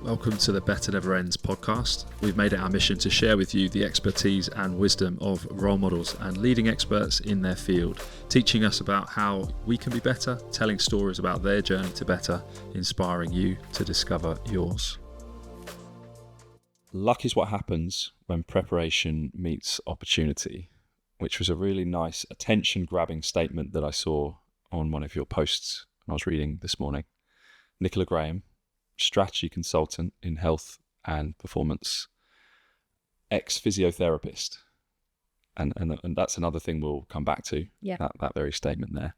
Welcome to the Better Never Ends podcast. We've made it our mission to share with you the expertise and wisdom of role models and leading experts in their field, teaching us about how we can be better, telling stories about their journey to better, inspiring you to discover yours. Luck is what happens when preparation meets opportunity, which was a really nice attention-grabbing statement that I saw on one of your posts I was reading this morning. Nicola Graham, strategy consultant in health and performance, ex-physiotherapist. And that's another thing we'll come back to, that very statement there.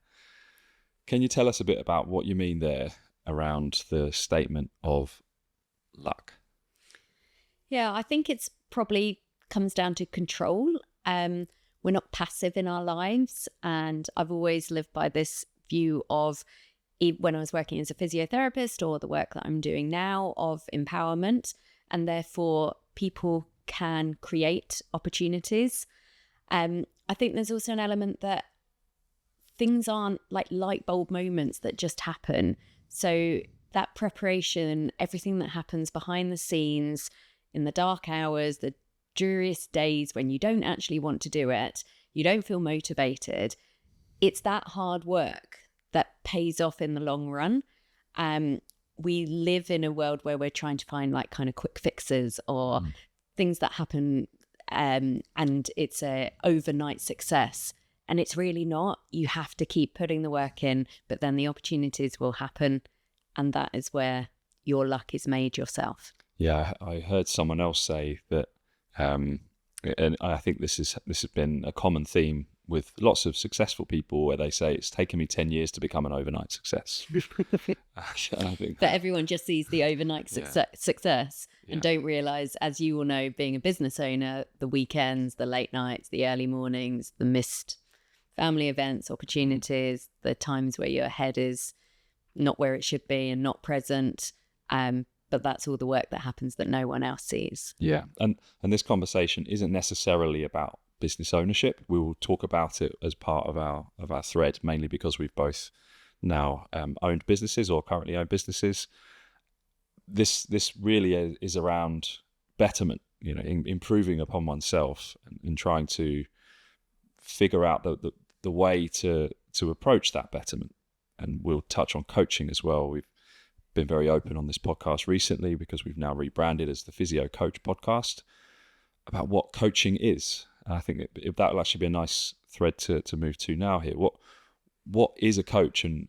Can you tell us a bit about what you mean there around the statement of luck? Yeah, I think it's probably comes down to control. We're not passive in our lives. And I've always lived by this view of, when I was working as a physiotherapist or the work that I'm doing now, of empowerment, and therefore people can create opportunities. I think there's also an element that things aren't like light bulb moments that just happen. So that preparation, everything that happens behind the scenes, in the dark hours, the dreariest days when you don't actually want to do it, you don't feel motivated, it's that hard work that pays off in the long run. We live in a world where we're trying to find like kind of quick fixes or things that happen and it's a overnight success. And it's really not. You have to keep putting the work in, but then the opportunities will happen. And that is where your luck is made yourself. Yeah, I heard someone else say that, and I think this has been a common theme with lots of successful people, where they say it's taken me 10 years to become an overnight success. I think but everyone just sees the overnight success and don't realize, as you all know, being a business owner, the weekends, the late nights, the early mornings, the missed family events, opportunities, the times where your head is not where it should be and not present. But that's all the work that happens that no one else sees. Yeah, and this conversation isn't necessarily about business ownership. We will talk about it as part of our thread, mainly because we've both now owned businesses or currently own businesses. This really is around betterment, improving upon oneself and trying to figure out the way to approach that betterment. And we'll touch on coaching as well. We've been very open on this podcast recently because we've now rebranded as the Physio Coach Podcast about what coaching is. I think that will actually be a nice thread to move to now here. What is a coach, and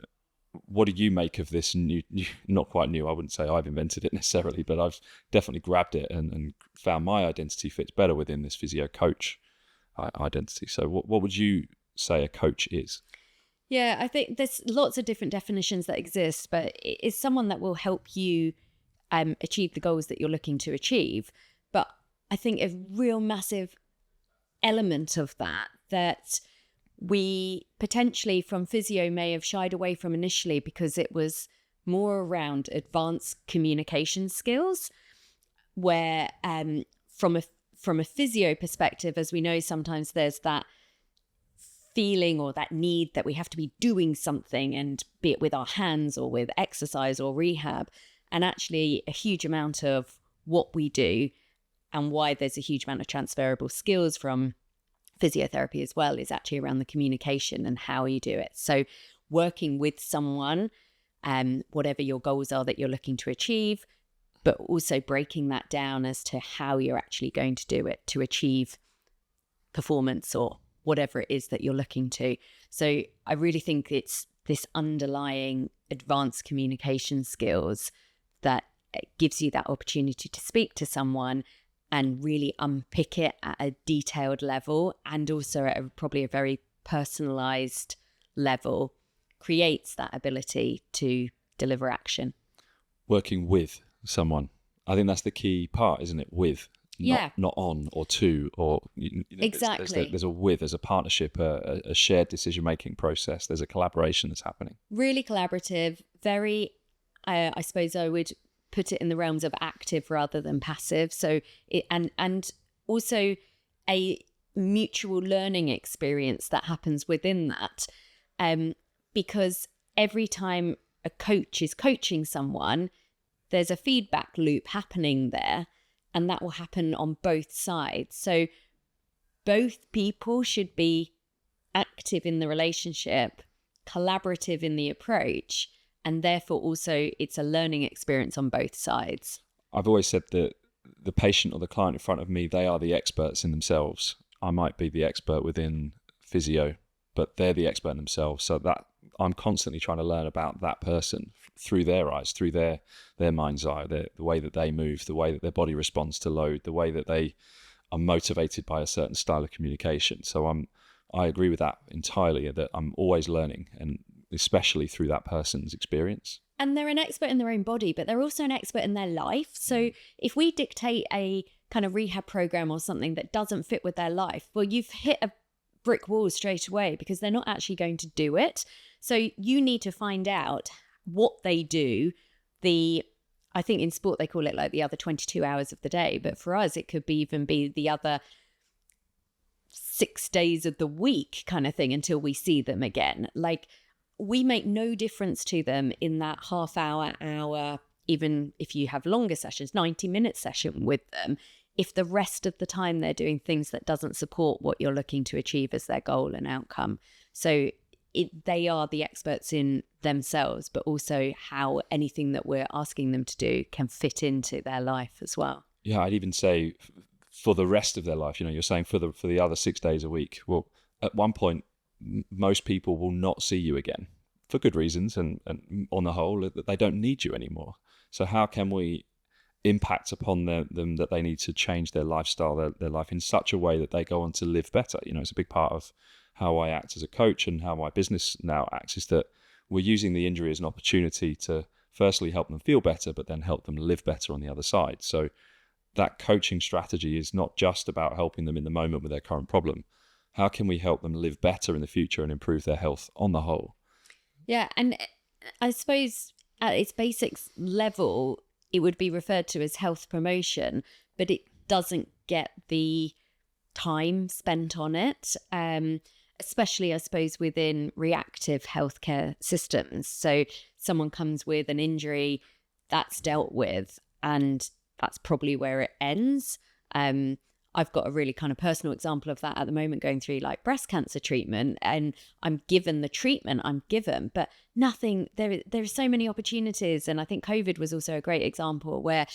what do you make of this new, not quite new, I wouldn't say I've invented it necessarily, but I've definitely grabbed it and found my identity fits better within this Physio Coach identity. So what would you say a coach is? Yeah, I think there's lots of different definitions that exist, but it's someone that will help you achieve the goals that you're looking to achieve. But I think a real massive element of that we potentially from physio may have shied away from initially because it was more around advanced communication skills, where from a physio perspective, as we know, sometimes there's that feeling or that need that we have to be doing something, and be it with our hands or with exercise or rehab. And actually a huge amount of what we do and why there's a huge amount of transferable skills from physiotherapy as well is actually around the communication and how you do it. So working with someone, whatever your goals are that you're looking to achieve, but also breaking that down as to how you're actually going to do it to achieve performance or whatever it is that you're looking to. So I really think it's this underlying advanced communication skills that gives you that opportunity to speak to someone and really unpick it at a detailed level, and also at probably a very personalized level, creates that ability to deliver action. Working with someone. I think that's the key part, isn't it? With. Not on or to, or exactly. There's a with, there's a partnership, a shared decision-making process. There's a collaboration that's happening. Really collaborative, very, I suppose I would put it in the realms of active rather than passive. So and also a mutual learning experience that happens within that, because every time a coach is coaching someone, there's a feedback loop happening there, and that will happen on both sides. So both people should be active in the relationship, collaborative in the approach, and therefore also it's a learning experience on both sides. I've always said that the patient or the client in front of me, they are the experts in themselves. I might be the expert within physio, but they're the expert in themselves. So that I'm constantly trying to learn about that person through their eyes, through their mind's eye, the way that they move, the way that their body responds to load, the way that they are motivated by a certain style of communication. So I agree with that entirely, that I'm always learning, and especially through that person's experience. And they're an expert in their own body, but they're also an expert in their life. So if we dictate a kind of rehab program or something that doesn't fit with their life, well, you've hit a brick wall straight away, because they're not actually going to do it. So you need to find out what they do. I think in sport they call it like the other 22 hours of the day, but for us it could even be the other 6 days of the week kind of thing until we see them again. Like, we make no difference to them in that half hour, even if you have longer sessions, 90-minute session with them, if the rest of the time they're doing things that doesn't support what you're looking to achieve as their goal and outcome. So they are the experts in themselves, but also how anything that we're asking them to do can fit into their life as well. Yeah, I'd even say for the rest of their life. You're saying for the other 6 days a week. Well, at one point, most people will not see you again for good reasons, and on the whole, that they don't need you anymore. So how can we impact upon them that they need to change their lifestyle, their life in such a way that they go on to live better? It's a big part of how I act as a coach and how my business now acts, is that we're using the injury as an opportunity to firstly help them feel better, but then help them live better on the other side. So that coaching strategy is not just about helping them in the moment with their current problem. How can we help them live better in the future and improve their health on the whole? Yeah, and I suppose at its basics level, it would be referred to as health promotion, but it doesn't get the time spent on it, especially, I suppose, within reactive healthcare systems. So someone comes with an injury, that's dealt with, and that's probably where it ends. I've got a really kind of personal example of that at the moment, going through like breast cancer treatment, and I'm given the treatment I'm given, but nothing, there's so many opportunities. And I think COVID was also a great example where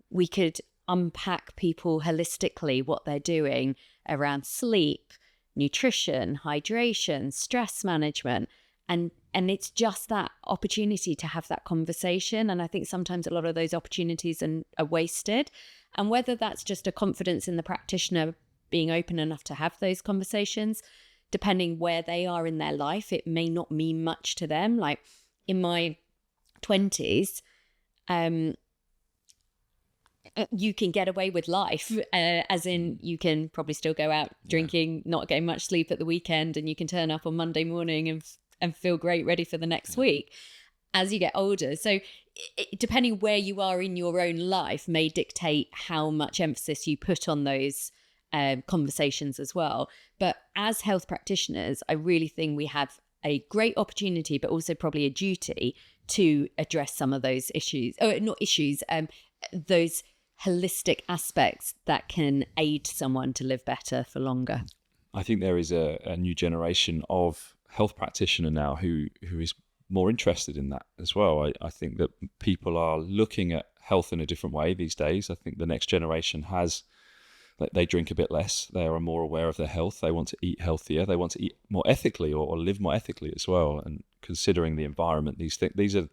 we could unpack people holistically, what they're doing around sleep, nutrition, hydration, stress management. And it's just that opportunity to have that conversation. And I think sometimes a lot of those opportunities are wasted. And whether that's just a confidence in the practitioner being open enough to have those conversations, depending where they are in their life, it may not mean much to them. Like in my 20s, you can get away with life, as in you can probably still go out drinking, not getting much sleep at the weekend, and you can turn up on Monday morning and feel great, ready for the next week. As you get older, so depending where you are in your own life may dictate how much emphasis you put on those conversations as well. But as health practitioners, I really think we have a great opportunity, but also probably a duty to address some of those issues, or not issues, those holistic aspects that can aid someone to live better for longer. I think there is a new generation of health practitioner now who is more interested in that as well. I think that people are looking at health in a different way these days. I think the next generation they drink a bit less. They are more aware of their health. They want to eat healthier. They want to eat more ethically or live more ethically as well. And considering the environment, these are,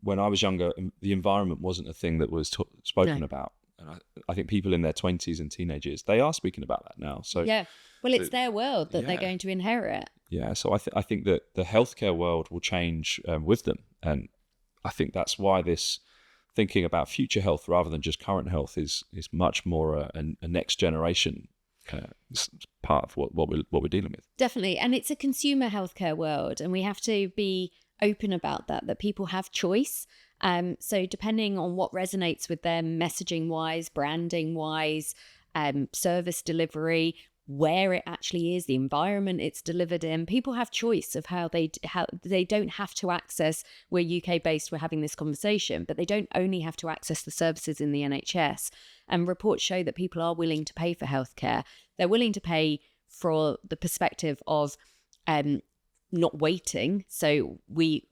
when I was younger, the environment wasn't a thing that was spoken about. And I think people in their 20s and teenagers, they are speaking about that now. So yeah, well, it's their world that they're going to inherit. Yeah, so I think that the healthcare world will change with them. And I think that's why this thinking about future health rather than just current health is much more a next generation part of what we're dealing with. Definitely. And it's a consumer healthcare world, and we have to be open about that people have choice. So depending on what resonates with them, messaging wise, branding wise, service delivery, where it actually is, the environment it's delivered in. People have choice of how they don't have to access. We're UK based, we're having this conversation, but they don't only have to access the services in the NHS. And reports show that people are willing to pay for healthcare. They're willing to pay for the perspective of not waiting. So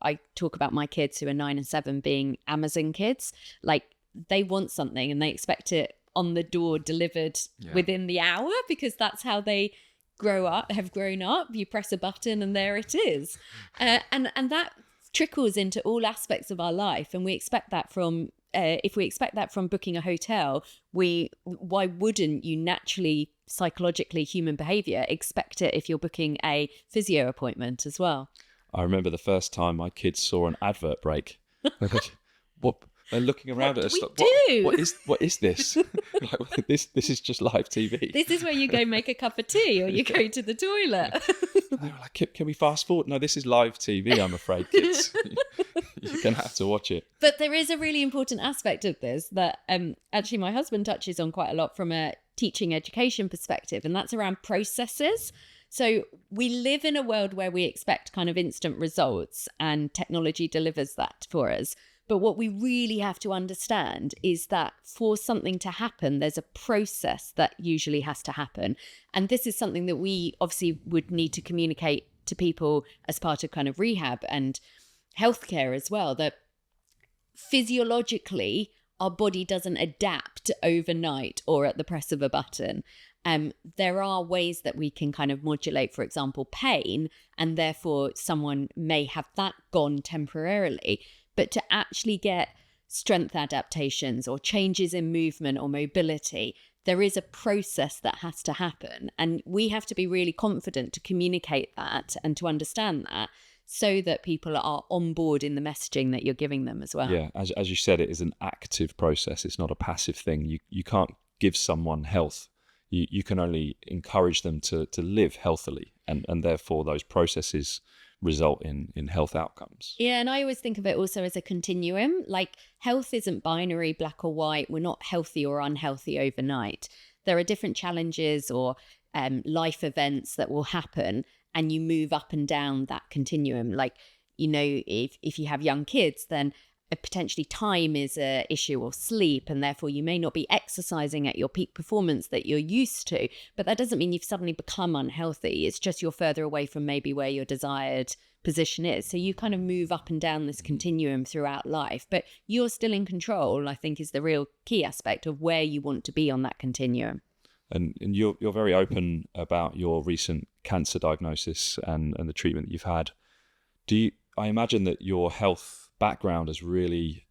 I talk about my kids who are 9 and 7 being Amazon kids. Like, they want something and they expect it on the door delivered within the hour, because that's how they have grown up. You press a button and there it is. And that trickles into all aspects of our life. And we expect that from, if we expect that from booking a hotel, why wouldn't you naturally, psychologically, human behavior, expect it if you're booking a physio appointment as well? I remember the first time my kids saw an advert break. What? They're looking around at us. What is this? Like, this is just live TV. This is where you go make a cup of tea or you go to the toilet. They were like, can we fast forward? No, this is live TV, I'm afraid, kids. You're going to have to watch it. But there is a really important aspect of this that actually my husband touches on quite a lot from a teaching education perspective, and that's around processes. So we live in a world where we expect kind of instant results, and technology delivers that for us. But what we really have to understand is that for something to happen, there's a process that usually has to happen. And this is something that we obviously would need to communicate to people as part of kind of rehab and healthcare as well, that physiologically, our body doesn't adapt overnight or at the press of a button. There are ways that we can kind of modulate, for example, pain, and therefore someone may have that gone temporarily. But to actually get strength adaptations or changes in movement or mobility, there is a process that has to happen. And we have to be really confident to communicate that and to understand that, so that people are on board in the messaging that you're giving them as well. Yeah, as you said, it is an active process. It's not a passive thing. You can't give someone health. You can only encourage them to live healthily. And therefore those processes result in health outcomes. Yeah, and I always think of it also as a continuum. Like, health isn't binary, black or white. We're not healthy or unhealthy overnight. There are different challenges or life events that will happen, and you move up and down that continuum. Like, you know, if you have young kids, then potentially time is a issue, or sleep, and therefore you may not be exercising at your peak performance that you're used to. But that doesn't mean you've suddenly become unhealthy. It's just you're further away from maybe where your desired position is. So you kind of move up and down this continuum throughout life, but you're still in control, I think, is the real key aspect of where you want to be on that continuum. And you're very open about your recent cancer diagnosis and the treatment that you've had. I imagine that your health background has really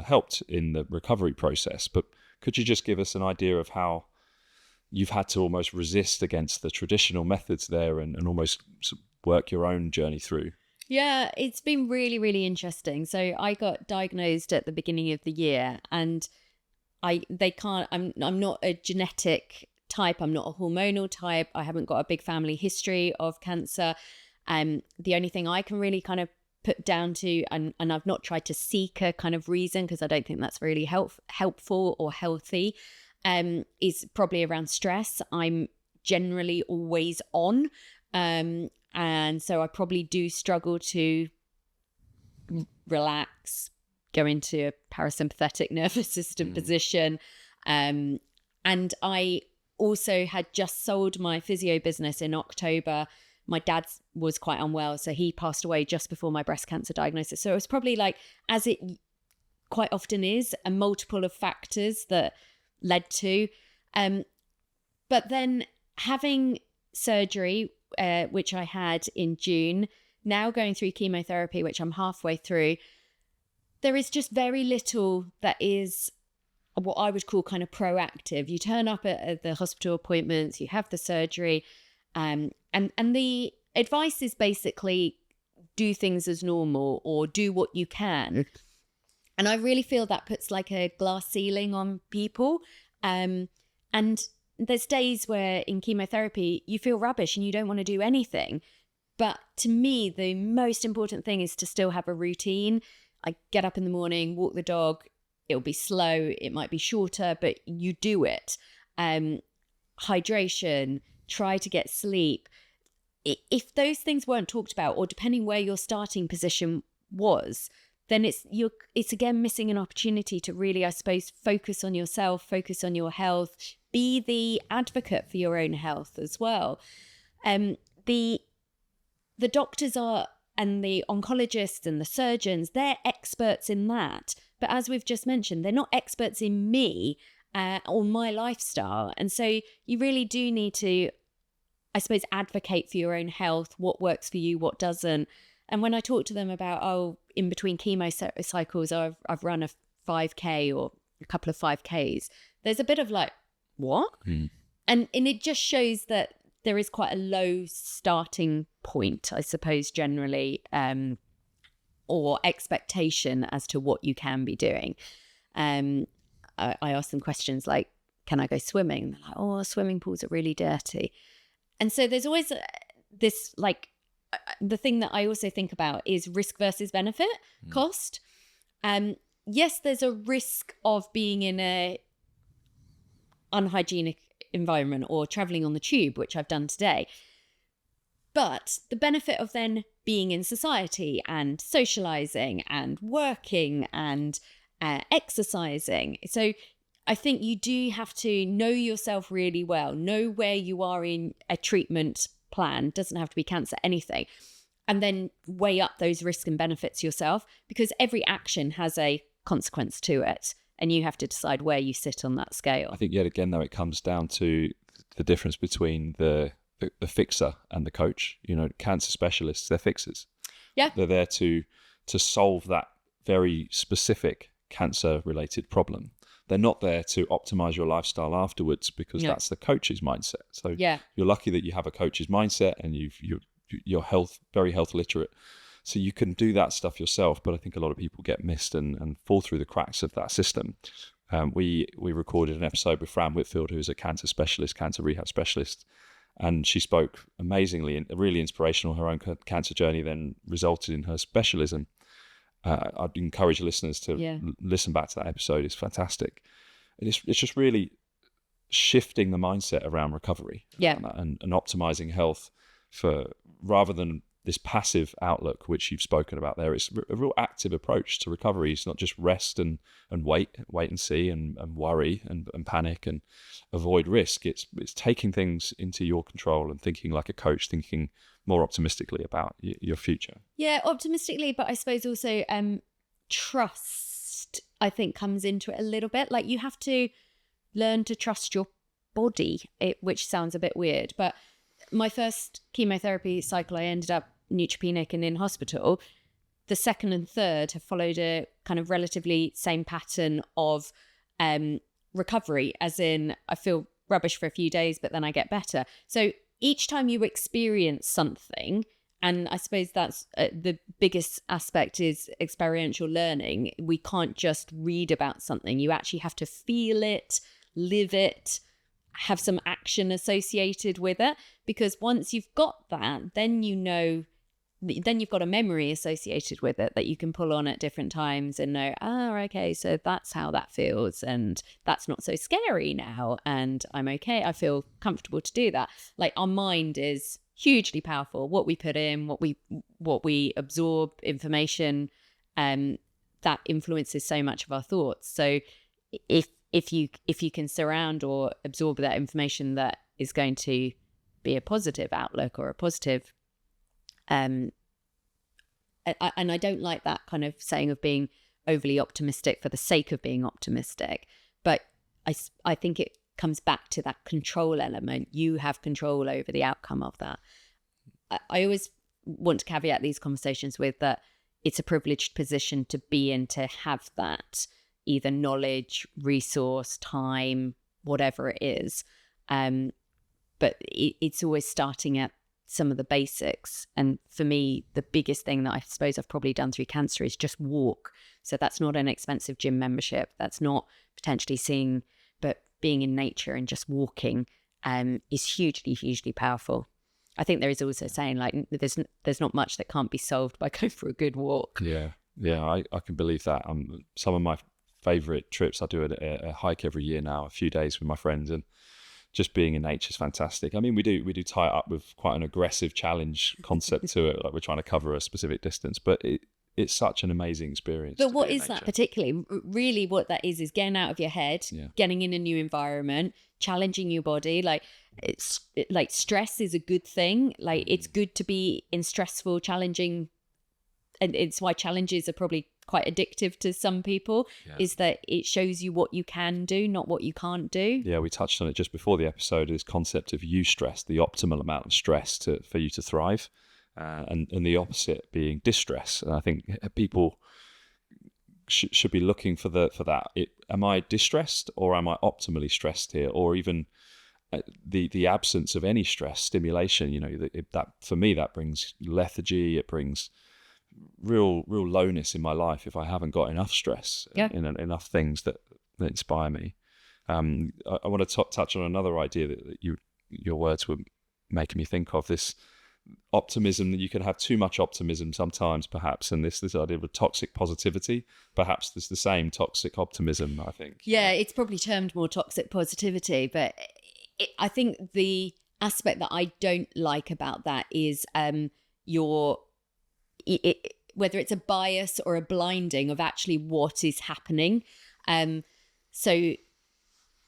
helped in the recovery process, but could you just give us an idea of how you've had to almost resist against the traditional methods there and almost work your own journey through? Yeah, it's been really, really interesting. So I got diagnosed at the beginning of the year, and I'm not a genetic type, I'm not a hormonal type, I haven't got a big family history of cancer. The only thing I can really kind of put down to, and I've not tried to seek a kind of reason, because I don't think that's really helpful or healthy, is probably around stress. I'm generally always on, and so I probably do struggle to relax, go into a parasympathetic nervous system position, and I also had just sold my physio business in October. My dad was quite unwell, so he passed away just before my breast cancer diagnosis. So it was probably, like, as it quite often is, a multiple of factors that led to. But then having surgery, which I had in June, now going through chemotherapy, which I'm halfway through, there is just very little that is what I would call kind of proactive. You turn up at the hospital appointments, you have the surgery, and the advice is basically do things as normal or do what you can. And I really feel that puts like a glass ceiling on people. And there's days where in chemotherapy you feel rubbish and you don't want to do anything. But to me, the most important thing is to still have a routine. I get up in the morning, walk the dog. It'll be slow. It might be shorter, but you do it. Hydration, try to get sleep. If those things weren't talked about, or depending where your starting position was, then it's again missing an opportunity to really, I suppose, focus on yourself, focus on your health, be the advocate for your own health as well. The doctors are, and the oncologists and the surgeons, they're experts in that. But as we've just mentioned, they're not experts in me or my lifestyle. And so you really do need to, I suppose, advocate for your own health, what works for you, what doesn't. And when I talk to them about, in between chemo cycles, I've run a 5K or a couple of 5Ks, there's a bit of like, what? And it just shows that there is quite a low starting point, I suppose, generally, or expectation as to what you can be doing. I ask them questions like, can I go swimming? And they're like, oh, swimming pools are really dirty. And so there's always this, like, the thing that I also think about is risk versus benefit cost. Yes, there's a risk of being in a unhygienic environment or traveling on the tube, which I've done today. But the benefit of then being in society and socializing and working and exercising. So I think you do have to know yourself really well, know where you are in a treatment plan, doesn't have to be cancer, anything, and then weigh up those risks and benefits yourself, because every action has a consequence to it, and you have to decide where you sit on that scale. I think yet again, though, it comes down to the difference between the fixer and the coach. You know, cancer specialists, they're fixers. Yeah. They're there to solve that very specific cancer-related problem. They're not there to optimize your lifestyle afterwards, because that's the coach's mindset. So you're lucky that you have a coach's mindset, and you're very health literate. So you can do that stuff yourself, but I think a lot of people get missed and fall through the cracks of that system. We recorded an episode with Fran Whitfield, who's a cancer specialist, cancer rehab specialist, and she spoke amazingly and really inspirational. Her own cancer journey then resulted in her specialism. I'd encourage listeners to listen back to that episode. It's fantastic. And it's just really shifting the mindset around recovery and optimizing health, for rather than this passive outlook, which you've spoken about there. It's a real active approach to recovery. It's not just rest and wait and see and worry and panic and avoid risk. It's taking things into your control and thinking like a coach, thinking more optimistically about your future. Yeah, optimistically, but I suppose also trust, I think, comes into it a little bit. Like, you have to learn to trust your body, which sounds a bit weird, but my first chemotherapy cycle, I ended up neutropenic and in hospital. The second and third have followed a kind of relatively same pattern of recovery, as in I feel rubbish for a few days, but then I get better. So each time you experience something, and I suppose that's the biggest aspect, is experiential learning. We can't just read about something. You actually have to feel it, live it, have some action associated with it, because once you've got that, then then you've got a memory associated with it that you can pull on at different times and know, okay, so that's how that feels, and that's not so scary now, and I'm okay, I feel comfortable to do that. Like, our mind is hugely powerful. What we put in, what we absorb, information, that influences so much of our thoughts. So if you can surround or absorb that information that is going to be a positive outlook or a positive, and I don't like that kind of saying of being overly optimistic for the sake of being optimistic, but I think it comes back to that control element. You have control over the outcome of that. I always want to caveat these conversations with that it's a privileged position to be in, to have that either knowledge, resource, time, whatever it is. But it's always starting at some of the basics. And for me, the biggest thing that I suppose I've probably done through cancer is just walk. So that's not an expensive gym membership. That's not potentially seeing, but being in nature and just walking is hugely, hugely powerful. I think there is also saying, like, there's not much that can't be solved by going for a good walk. Yeah, I can believe that. Some of my favorite trips, I do a hike every year now, a few days with my friends, and just being in nature is fantastic. I mean, we do tie it up with quite an aggressive challenge concept to it, like we're trying to cover a specific distance, but it's such an amazing experience. But what is that particularly? Really what that is getting out of your head, getting in a new environment, challenging your body. Like stress is a good thing. Like it's good to be in stressful, challenging, and it's why challenges are probably quite addictive to some people, is that it shows you what you can do, not what you can't do. Yeah, we touched on it just before the episode, this concept of eustress, the optimal amount of stress for you to thrive. And the opposite being distress. And I think people should be looking for that. Am I distressed or am I optimally stressed here? Or even the absence of any stress stimulation. That for me, that brings lethargy. It brings real lowness in my life if I haven't got enough stress in enough things that inspire me. I want to touch on another idea that your words were making me think of, this optimism, that you can have too much optimism sometimes perhaps, and this idea of toxic positivity, perhaps there's the same toxic optimism, I think. It's probably termed more toxic positivity, but I think the aspect that I don't like about that is whether it's a bias or a blinding of actually what is happening, so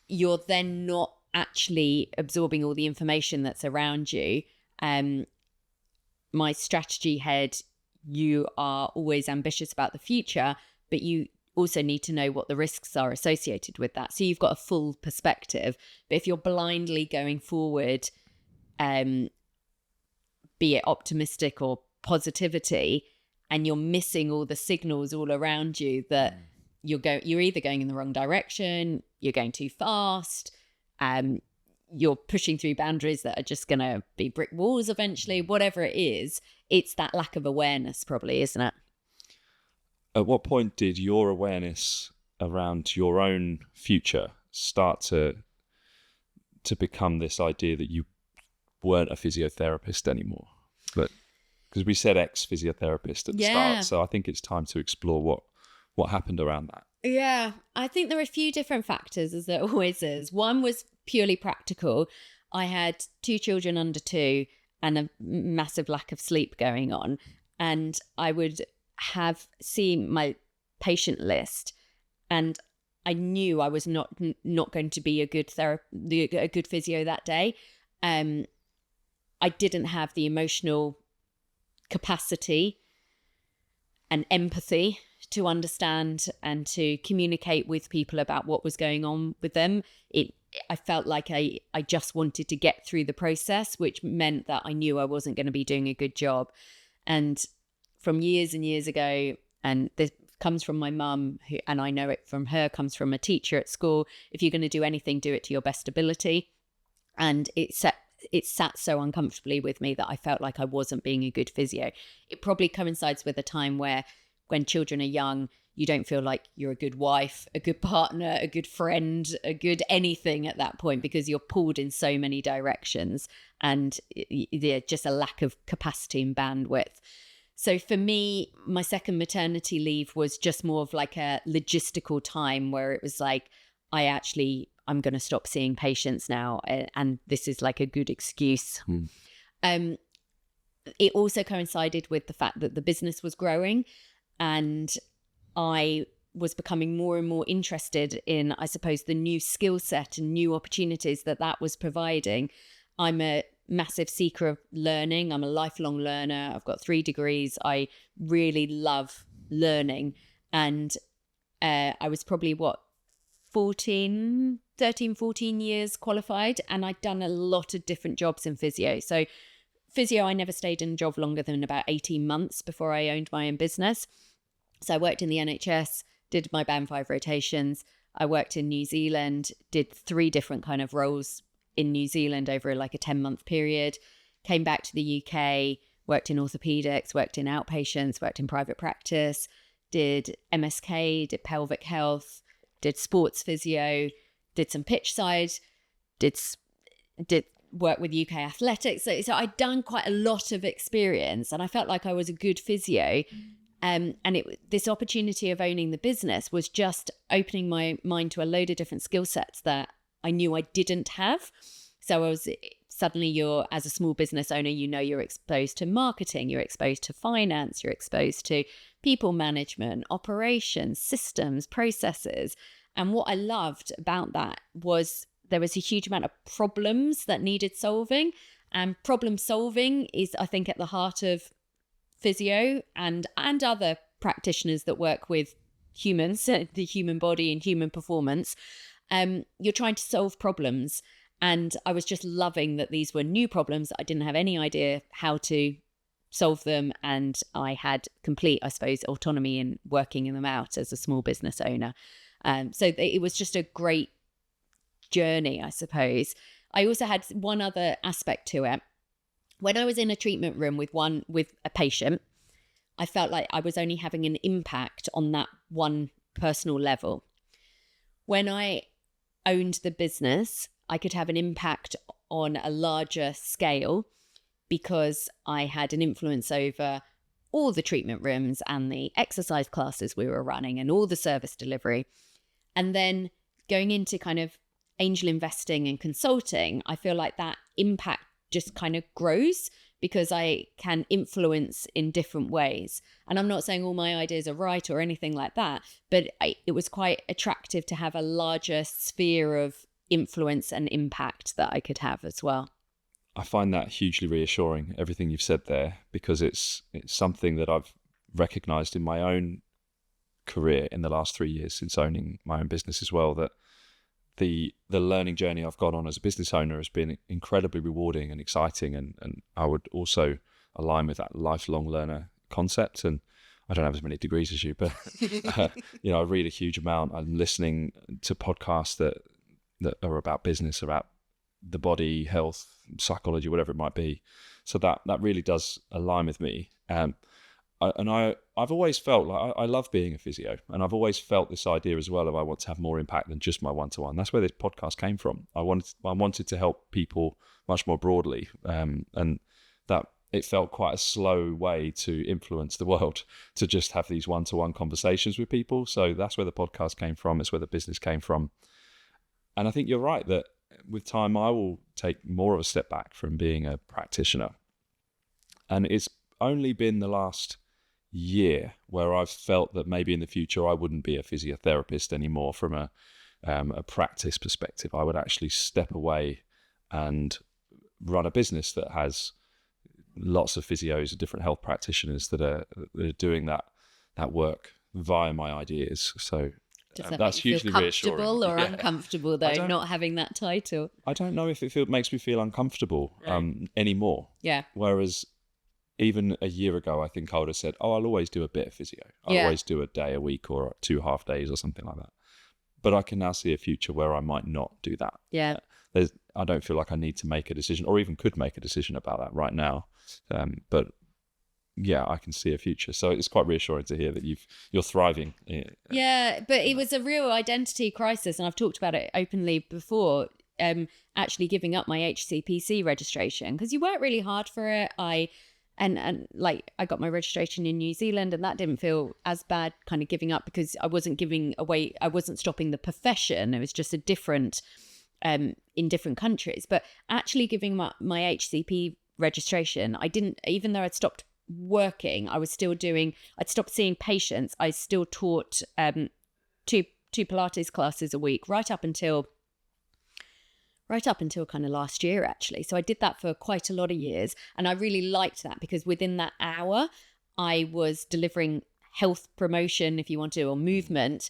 you're then not actually absorbing all the information that's around you. My strategy head, you are always ambitious about the future, but you also need to know what the risks are associated with that. So you've got a full perspective. But if you're blindly going forward, be it optimistic or positivity, and you're missing all the signals all around you that you're either going in the wrong direction, you're going too fast, you're pushing through boundaries that are just going to be brick walls eventually, whatever it is, it's that lack of awareness probably, isn't it? At what point did your awareness around your own future start to become this idea that you weren't a physiotherapist anymore? But because we said ex-physiotherapist at the start, so I think it's time to explore what happened around that. Yeah, I think there are a few different factors, as there always is. One was purely practical. I had 2 children under 2 and a massive lack of sleep going on. And I would have seen my patient list, and I knew I was not going to be a good physio that day. I didn't have the emotional capacity and empathy to understand and to communicate with people about what was going on with them. I felt like I just wanted to get through the process, which meant that I knew I wasn't going to be doing a good job. And from years and years ago, and this comes from my mum, and I know it from her, comes from a teacher at school, if you're going to do anything, do it to your best ability. And it sat so uncomfortably with me that I felt like I wasn't being a good physio. It probably coincides with a time where when children are young, you don't feel like you're a good wife, a good partner, a good friend, a good anything at that point, because you're pulled in so many directions, and just a lack of capacity and bandwidth. So for me, my second maternity leave was just more of like a logistical time where it was like, I'm going to stop seeing patients now, and this is like a good excuse. It also coincided with the fact that the business was growing, and I was becoming more and more interested in, I suppose, the new skill set and new opportunities that was providing. I'm a massive seeker of learning. I'm a lifelong learner. I've got 3 degrees. I really love learning. And I was probably, 13, 14 years qualified, and I'd done a lot of different jobs in physio. So physio, I never stayed in a job longer than about 18 months before I owned my own business. So I worked in the NHS, did my Band 5 rotations. I worked in New Zealand, did 3 different kind of roles in New Zealand over like a 10-month period, came back to the UK, worked in orthopedics, worked in outpatients, worked in private practice, did MSK, did pelvic health, did sports physio, did some pitch side, did work with UK athletics. So I'd done quite a lot of experience, and I felt like I was a good physio. And this opportunity of owning the business was just opening my mind to a load of different skill sets that I knew I didn't have. So I was suddenly as a small business owner, you're exposed to marketing, you're exposed to finance, you're exposed to people management, operations, systems, processes. And what I loved about that was there was a huge amount of problems that needed solving. And problem solving is, I think, at the heart of physio and other practitioners that work with humans, the human body and human performance. You're trying to solve problems. And I was just loving that these were new problems. I didn't have any idea how to solve them. And I had complete, I suppose, autonomy in working them out as a small business owner. So it was just a great journey, I suppose. I also had one other aspect to it. When I was in a treatment room with a patient, I felt like I was only having an impact on that one personal level. When I owned the business, I could have an impact on a larger scale because I had an influence over all the treatment rooms and the exercise classes we were running and all the service delivery. And then going into kind of angel investing and consulting, I feel like that impact just kind of grows because I can influence in different ways. And I'm not saying all my ideas are right or anything like that, but it was quite attractive to have a larger sphere of influence and impact that I could have as well. I find that hugely reassuring, everything you've said there, because it's something that I've recognized in my own career in the last 3 years since owning my own business as well, that the learning journey I've gone on as a business owner has been incredibly rewarding and exciting, and I would also align with that lifelong learner concept. And I don't have as many degrees as you, but I read a huge amount. I'm listening to podcasts that are about business, about the body, health, psychology, whatever it might be. So that really does align with me. I've always felt like I love being a physio, and I've always felt this idea as well of I want to have more impact than just my one-to-one. That's where this podcast came from. I wanted to help people much more broadly, and that it felt quite a slow way to influence the world, to just have these one-to-one conversations with people. So that's where the podcast came from. It's where the business came from. And I think you're right that with time, I will take more of a step back from being a practitioner. And it's only been the last year where I've felt that maybe in the future I wouldn't be a physiotherapist anymore from a practice perspective. I would actually step away and run a business that has lots of physios and different health practitioners that are doing that work via my ideas. So that's hugely reassuring. Comfortable or uncomfortable though, not having that title? I don't know if it makes me feel uncomfortable anymore. Yeah. Whereas even a year ago, I think I would have said, "Oh, I'll always do a bit of physio. I'll always do a day a week or 2 half days or something like that." But I can now see a future where I might not do that. Yeah. I don't feel like I need to make a decision, or even could make a decision about that right now. But yeah, I can see a future. So it's quite reassuring to hear that you're thriving. Yeah, but it was a real identity crisis, and I've talked about it openly before. Actually giving up my HCPC registration because you work really hard for it. I got my registration in New Zealand, and that didn't feel as bad, kind of giving up, because I wasn't stopping the profession. It was just a different, in different countries. But actually giving up my HCP registration, I didn't, even though I'd stopped working, I'd stopped seeing patients. I still taught two Pilates classes a week right up until kind of last year, actually. So I did that for quite a lot of years. And I really liked that because within that hour, I was delivering health promotion, if you want to, or movement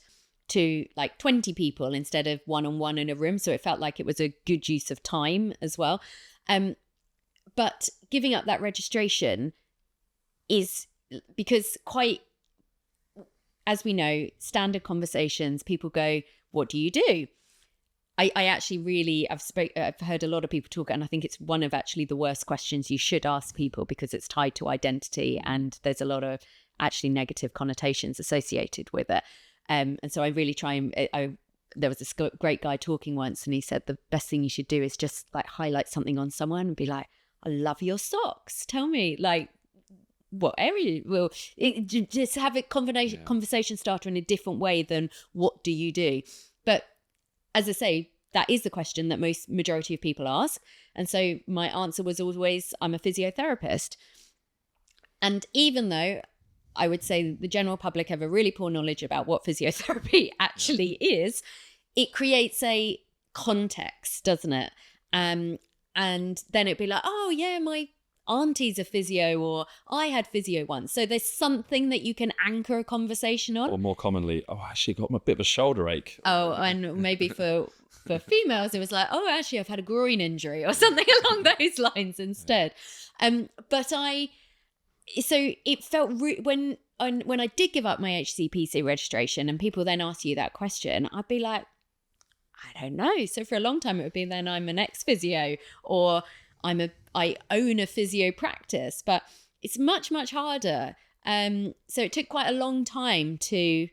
to like 20 people instead of one-on-one in a room. So it felt like it was a good use of time as well. But giving up that registration is because as we know, standard conversations, people go, "What do you do?" I actually really, I've heard a lot of people talk, and I think it's one of actually the worst questions you should ask people because it's tied to identity, and there's a lot of actually negative connotations associated with it. And so I really try there was this great guy talking once, and he said the best thing you should do is just like highlight something on someone and be like, "I love your socks. Tell me like what area." Well, just have a conversation starter in a different way than "What do you do?" But as I say, that is the question that majority of people ask. And so my answer was always, I'm a physiotherapist. And even though I would say the general public have a really poor knowledge about what physiotherapy actually is, it creates a context, doesn't it? And then it'd be like, oh yeah, my auntie's a physio, or I had physio once. So there's something that you can anchor a conversation on. Or more commonly, oh, I actually got a bit of a shoulder ache. Oh, and maybe for females, it was like, oh, actually, I've had a groin injury or something along those lines instead. So it felt when I did give up my HCPC registration and people then ask you that question, I'd be like, I don't know. So for a long time, it would be then I'm an ex-physio, or I own a physio practice, but it's much, much harder. So it took quite a long time to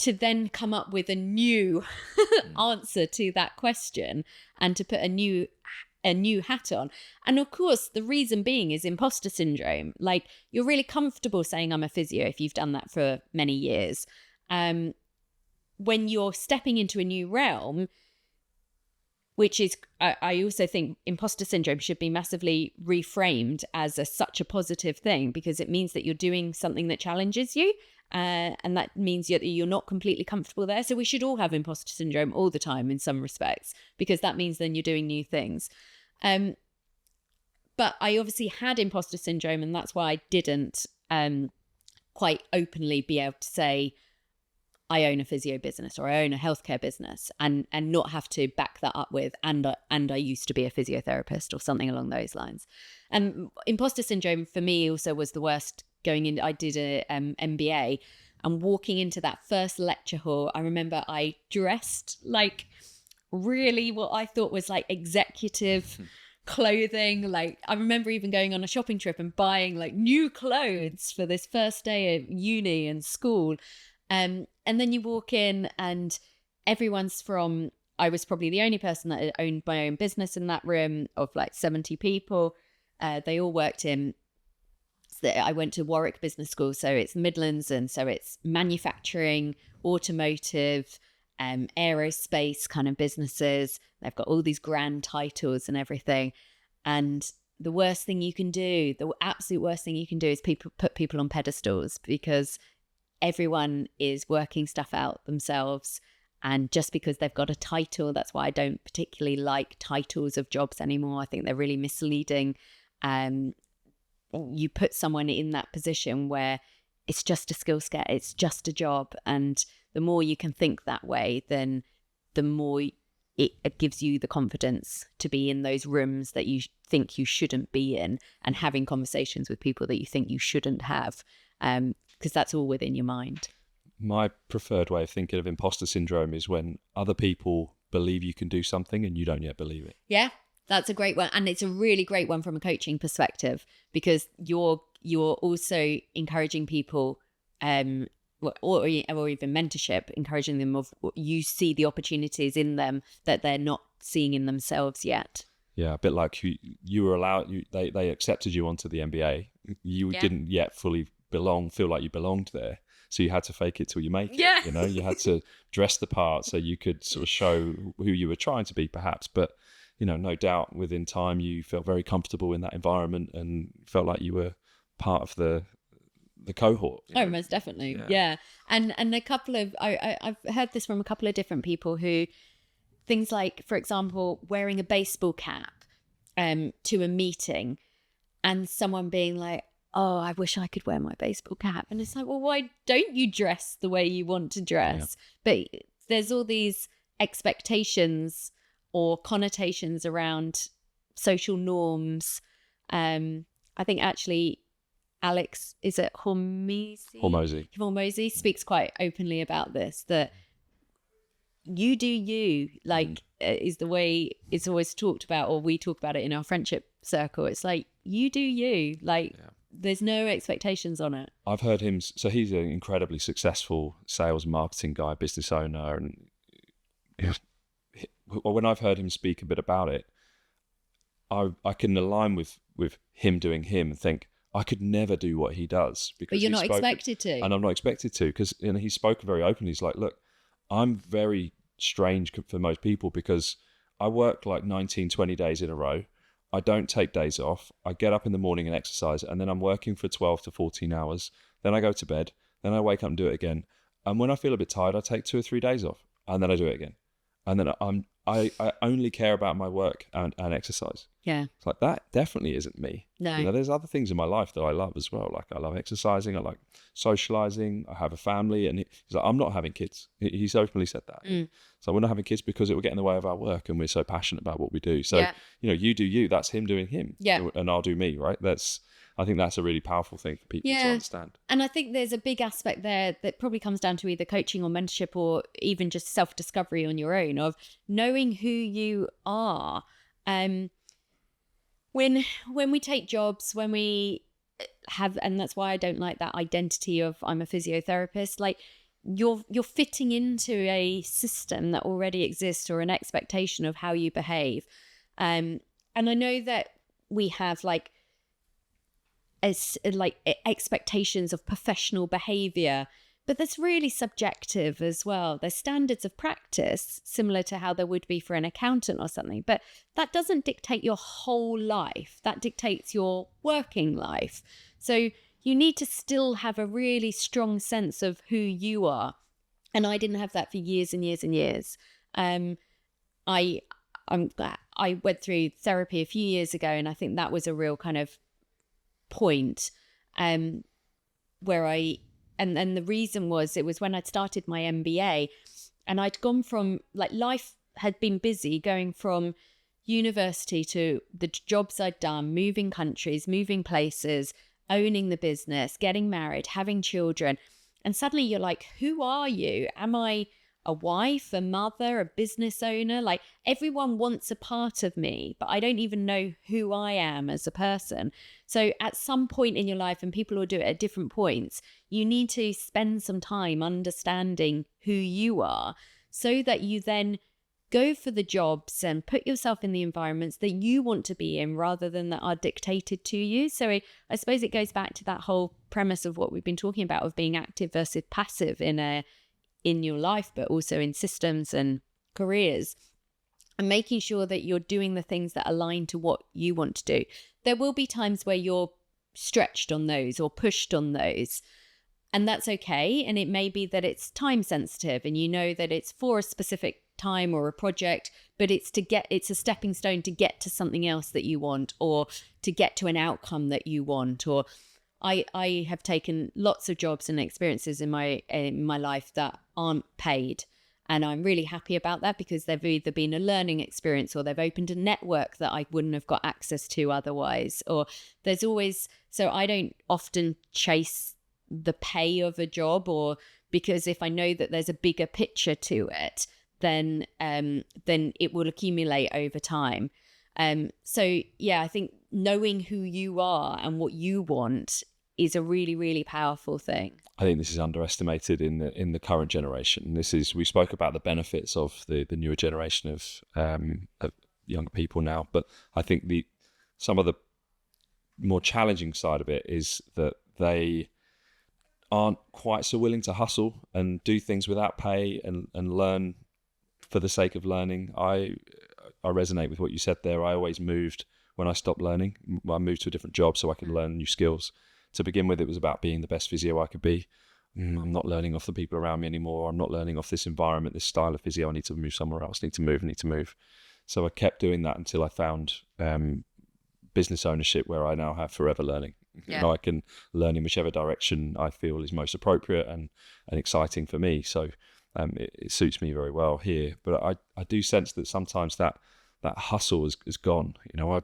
then come up with a new answer to that question and to put a new hat on. And of course, the reason being is imposter syndrome. Like, you're really comfortable saying I'm a physio if you've done that for many years. When you're stepping into a new realm, which is, I also think imposter syndrome should be massively reframed as such a positive thing, because it means that you're doing something that challenges you. And that means you're not completely comfortable there. So we should all have imposter syndrome all the time in some respects, because that means then you're doing new things. But I obviously had imposter syndrome, and that's why I didn't quite openly be able to say, I own a physio business or I own a healthcare business, and not have to back that up with, and I used to be a physiotherapist or something along those lines. And imposter syndrome for me also was the worst going in. I did a MBA, and walking into that first lecture hall, I remember I dressed like really what I thought was like executive clothing. Like, I remember even going on a shopping trip and buying like new clothes for this first day of uni and school. And then you walk in and everyone's I was probably the only person that had owned my own business in that room of like 70 people. They all worked in, I went to Warwick Business School, so it's Midlands, and so it's manufacturing, automotive, aerospace kind of businesses. They've got all these grand titles and everything. And the worst thing you can do, the absolute worst thing you can do is put people on pedestals, because everyone is working stuff out themselves. And just because they've got a title, that's why I don't particularly like titles of jobs anymore. I think they're really misleading. You put someone in that position where it's just a skill set, it's just a job. And the more you can think that way, then the more it gives you the confidence to be in those rooms that you think you shouldn't be in, and having conversations with people that you think you shouldn't have, because that's all within your mind. My preferred way of thinking of imposter syndrome is when other people believe you can do something and you don't yet believe it. Yeah, that's a great one. And it's a really great one from a coaching perspective, because you're also encouraging people, or even mentorship, encouraging them of you see the opportunities in them that they're not seeing in themselves yet. Yeah, a bit like you were allowed, they accepted you onto the MBA. You didn't yet fully feel like you belonged there. So you had to fake it till you make it. You know, you had to dress the part so you could sort of show who you were trying to be, perhaps. But, you know, no doubt within time you felt very comfortable in that environment and felt like you were part of the cohort. Oh, most definitely. Yeah. And a couple of, I've heard this from a couple of different people who, things like, for example, wearing a baseball cap to a meeting, and someone being like, oh, I wish I could wear my baseball cap. And it's like, well, why don't you dress the way you want to dress? Yeah. But there's all these expectations or connotations around social norms. I think actually Alex, is it Hormozy speaks quite openly about this, that you do you, like, is the way it's always talked about, or we talk about it in our friendship circle. It's like, you do you, like, there's no expectations on it. I've heard him, so he's an incredibly successful sales marketing guy, business owner, and when I've heard him speak a bit about it, I can align with him doing him and think, I could never do what he does. Because but you're not expected to. And I'm not expected to, because he spoke very openly. He's like, look, I'm very strange for most people, because I work like 19, 20 days in a row. I don't take days off. I get up in the morning and exercise, and then I'm working for 12 to 14 hours. Then I go to bed. Then I wake up and do it again. And when I feel a bit tired, I take 2 or 3 days off, and then I do it again. And then I only care about my work and exercise. Yeah. It's like, that definitely isn't me. No. You know, there's other things in my life that I love as well. Like, I love exercising. I like socializing. I have a family. And he's like, I'm not having kids. He's openly said that. So we're not having kids because it will get in the way of our work, and we're so passionate about what we do. So, you know, you do you. That's him doing him. Yeah. And I'll do me, right? I think that's a really powerful thing for people to understand. And I think there's a big aspect there that probably comes down to either coaching or mentorship, or even just self-discovery on your own, of knowing who you are. When we take jobs, when we have, and that's why I don't like that identity of I'm a physiotherapist, like you're fitting into a system that already exists, or an expectation of how you behave. And I know that we have like expectations of professional behavior, but that's really subjective as well. There's standards of practice similar to how there would be for an accountant or something, but that doesn't dictate your whole life. That dictates your working life. So you need to still have a really strong sense of who you are. And I didn't have that for years and years and years. I went through therapy a few years ago, and I think that was a real kind of point where and the reason was, it was when I'd started my MBA, and I'd gone from, like, life had been busy, going from university to the jobs I'd done, moving countries, moving places, owning the business, getting married, having children. And suddenly you're like, who are you? Am I a wife, a mother, a business owner? Like, everyone wants a part of me, but I don't even know who I am as a person. So at some point in your life, and people will do it at different points, you need to spend some time understanding who you are, so that you then go for the jobs and put yourself in the environments that you want to be in, rather than that are dictated to you. So I suppose it goes back to that whole premise of what we've been talking about, of being active versus passive in your life, but also in systems and careers, and making sure that you're doing the things that align to what you want to do. There will be times where you're stretched on those or pushed on those, and that's okay. And it may be that it's time sensitive, and you know that it's for a specific time or a project, but it's a stepping stone to get to something else that you want, or to get to an outcome that you want. Or I have taken lots of jobs and experiences in my life that aren't paid, and I'm really happy about that, because they've either been a learning experience, or they've opened a network that I wouldn't have got access to otherwise. Or there's always, so I don't often chase the pay of a job, or because if I know that there's a bigger picture to it, then it will accumulate over time. So yeah, I think knowing who you are and what you want is a really, really powerful thing. I think this is underestimated in the current generation. We spoke about the benefits of the newer generation of young people now, but I think some of the more challenging side of it is that they aren't quite so willing to hustle and do things without pay and learn for the sake of learning. I resonate with what you said there. I always moved when I stopped learning. I moved to a different job so I could learn new skills. To begin with, it was about being the best physio I could be. I'm not learning off the people around me anymore. I'm not learning off this environment, this style of physio. I need to move somewhere else. I need to move. So I kept doing that until I found business ownership, where I now have forever learning. Yeah. You know, I can learn in whichever direction I feel is most appropriate and exciting for me. So it suits me very well here. But I do sense that sometimes that hustle is gone. You know,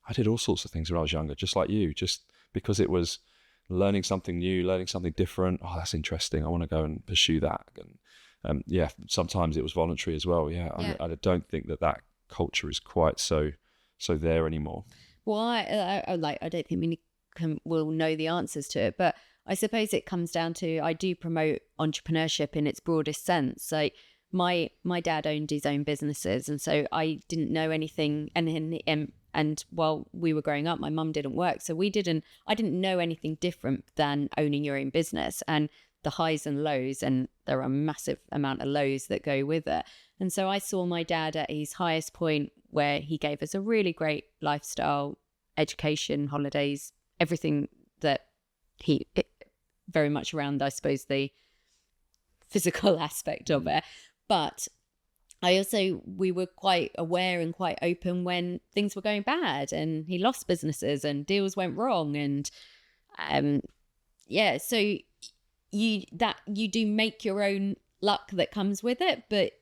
I did all sorts of things when I was younger, just like you, just because it was learning something new, learning something different. Oh, that's interesting. I want to go and pursue that. And sometimes it was voluntary as well. Yeah. I don't think that culture is quite so there anymore. Well, I don't think we'll know the answers to it, but I suppose it comes down to, I do promote entrepreneurship in its broadest sense. Like my dad owned his own businesses, and so I didn't know anything. And while we were growing up, my mum didn't work, so I didn't know anything different than owning your own business. And the highs and lows, and there are a massive amount of lows that go with it. And so I saw my dad at his highest point, where he gave us a really great lifestyle, education, holidays, everything that very much around, I suppose, the physical aspect of it. But we were quite aware and quite open when things were going bad, and he lost businesses and deals went wrong. And so you do make your own luck that comes with it. But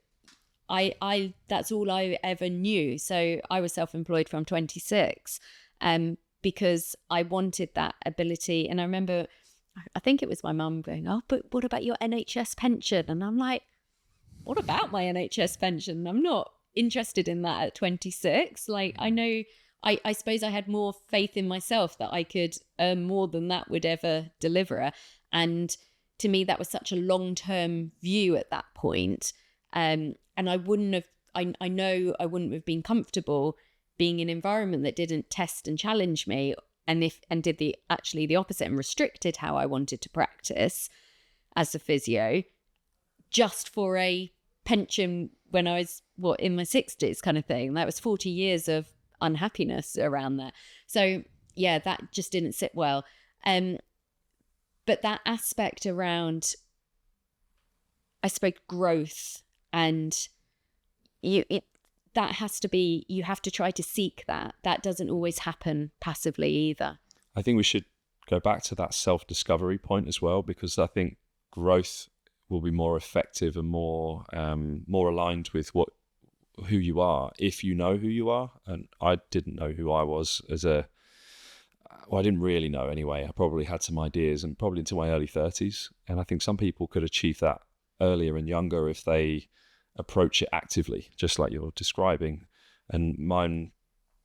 I that's all I ever knew. So I was self-employed from 26, because I wanted that ability. And I remember, I think it was my mum going, "Oh, but what about your NHS pension?" And I'm like, what about my NHS pension? I'm not interested in that at 26. Like, I know, I suppose I had more faith in myself that I could earn more than that would ever deliver. And to me, that was such a long-term view at that point. And I wouldn't have, I know I wouldn't have been comfortable being in an environment that didn't test and challenge me, and did the opposite and restricted how I wanted to practice as a physio, just for a pension when I was in my 60s kind of thing. That was 40 years of unhappiness around that. So yeah, that just didn't sit well. But that aspect around, I suppose, growth, and that has to be, you have to try to seek that. That doesn't always happen passively either. I think we should go back to that self-discovery point as well, because I think growth will be more effective and more aligned with who you are if you know who you are. And I didn't know who I was I didn't really know anyway. I probably had some ideas, and probably into my early 30s. And I think some people could achieve that earlier and younger if they approach it actively, just like you're describing. And mine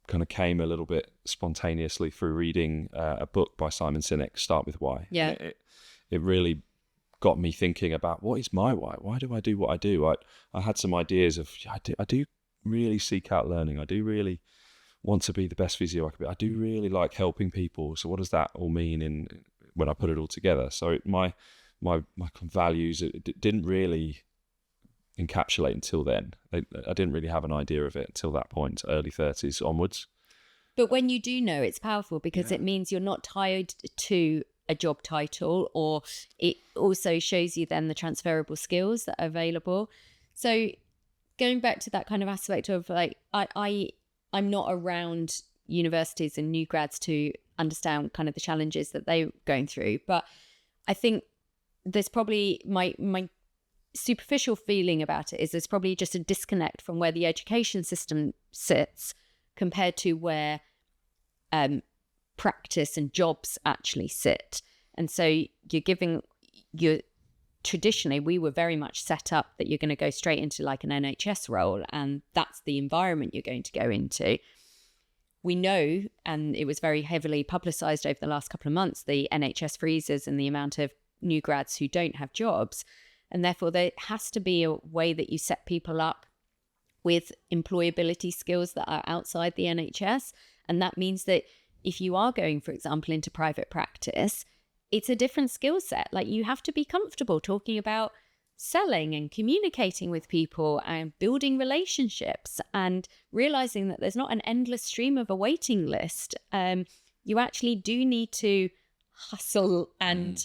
kind of came a little bit spontaneously through reading a book by Simon Sinek, Start With Why. Yeah. It really got me thinking about, what is my why? Why do I do what I do? I had some ideas of, I do really seek out learning. I do really want to be the best physio I can be. I do really like helping people. So what does that all mean when I put it all together? So my values, it didn't really encapsulate until then. I didn't really have an idea of it until that point, early 30s onwards. But when you do know, it's powerful, because it means you're not tied to a job title, or it also shows you then the transferable skills that are available. So going back to that kind of aspect of, like, I'm not around universities and new grads to understand kind of the challenges that they're going through, but I think there's probably my superficial feeling about it is there's probably just a disconnect from where the education system sits compared to where practice and jobs actually sit. And so traditionally, we were very much set up that you're going to go straight into like an NHS role, and that's the environment you're going to go into. We know, and it was very heavily publicised over the last couple of months, the NHS freezes and the amount of new grads who don't have jobs. And therefore, there has to be a way that you set people up with employability skills that are outside the NHS. And that means that if you are going, for example, into private practice, it's a different skill set. Like, you have to be comfortable talking about selling and communicating with people and building relationships and realizing that there's not an endless stream of a waiting list. You actually do need to hustle and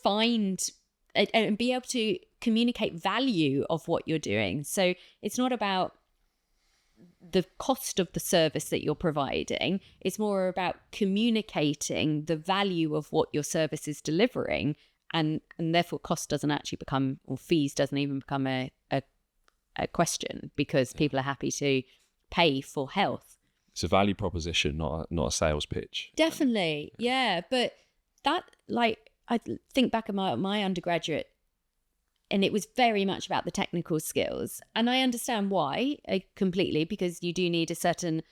find and be able to communicate value of what you're doing. So it's not about the cost of the service that you're providing. It's more about communicating the value of what your service is delivering. And therefore cost doesn't actually become, or fees doesn't even become a question, because people are happy to pay for health. It's a value proposition, not a sales pitch. Definitely. Yeah. But that, like, I think back at my undergraduate, and it was very much about the technical skills. And I understand why completely, because you do need a certain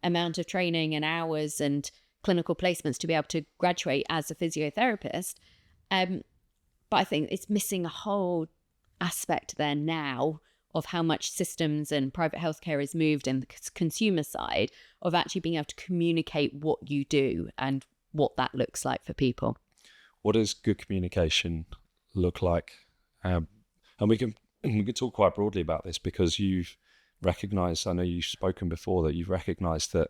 amount of training and hours and clinical placements to be able to graduate as a physiotherapist. But I think it's missing a whole aspect there now of how much systems and private healthcare has moved in the consumer side of actually being able to communicate what you do and what that looks like for people. What does good communication look like? And we can talk quite broadly about this, because you've recognized, I know you've spoken before, that you've recognized that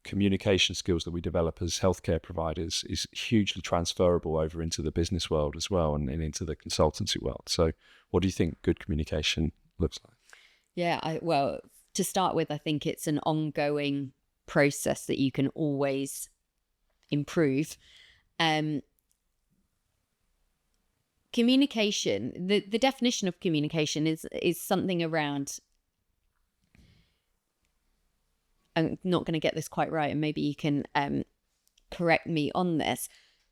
communication skills that we develop as healthcare providers is hugely transferable over into the business world as well, and into the consultancy world. So what do you think good communication looks like? Yeah, well, to start with, I think it's an ongoing process that you can always improve. Communication, the definition of communication is something around, I'm not going to get this quite right, and maybe you can correct me on this,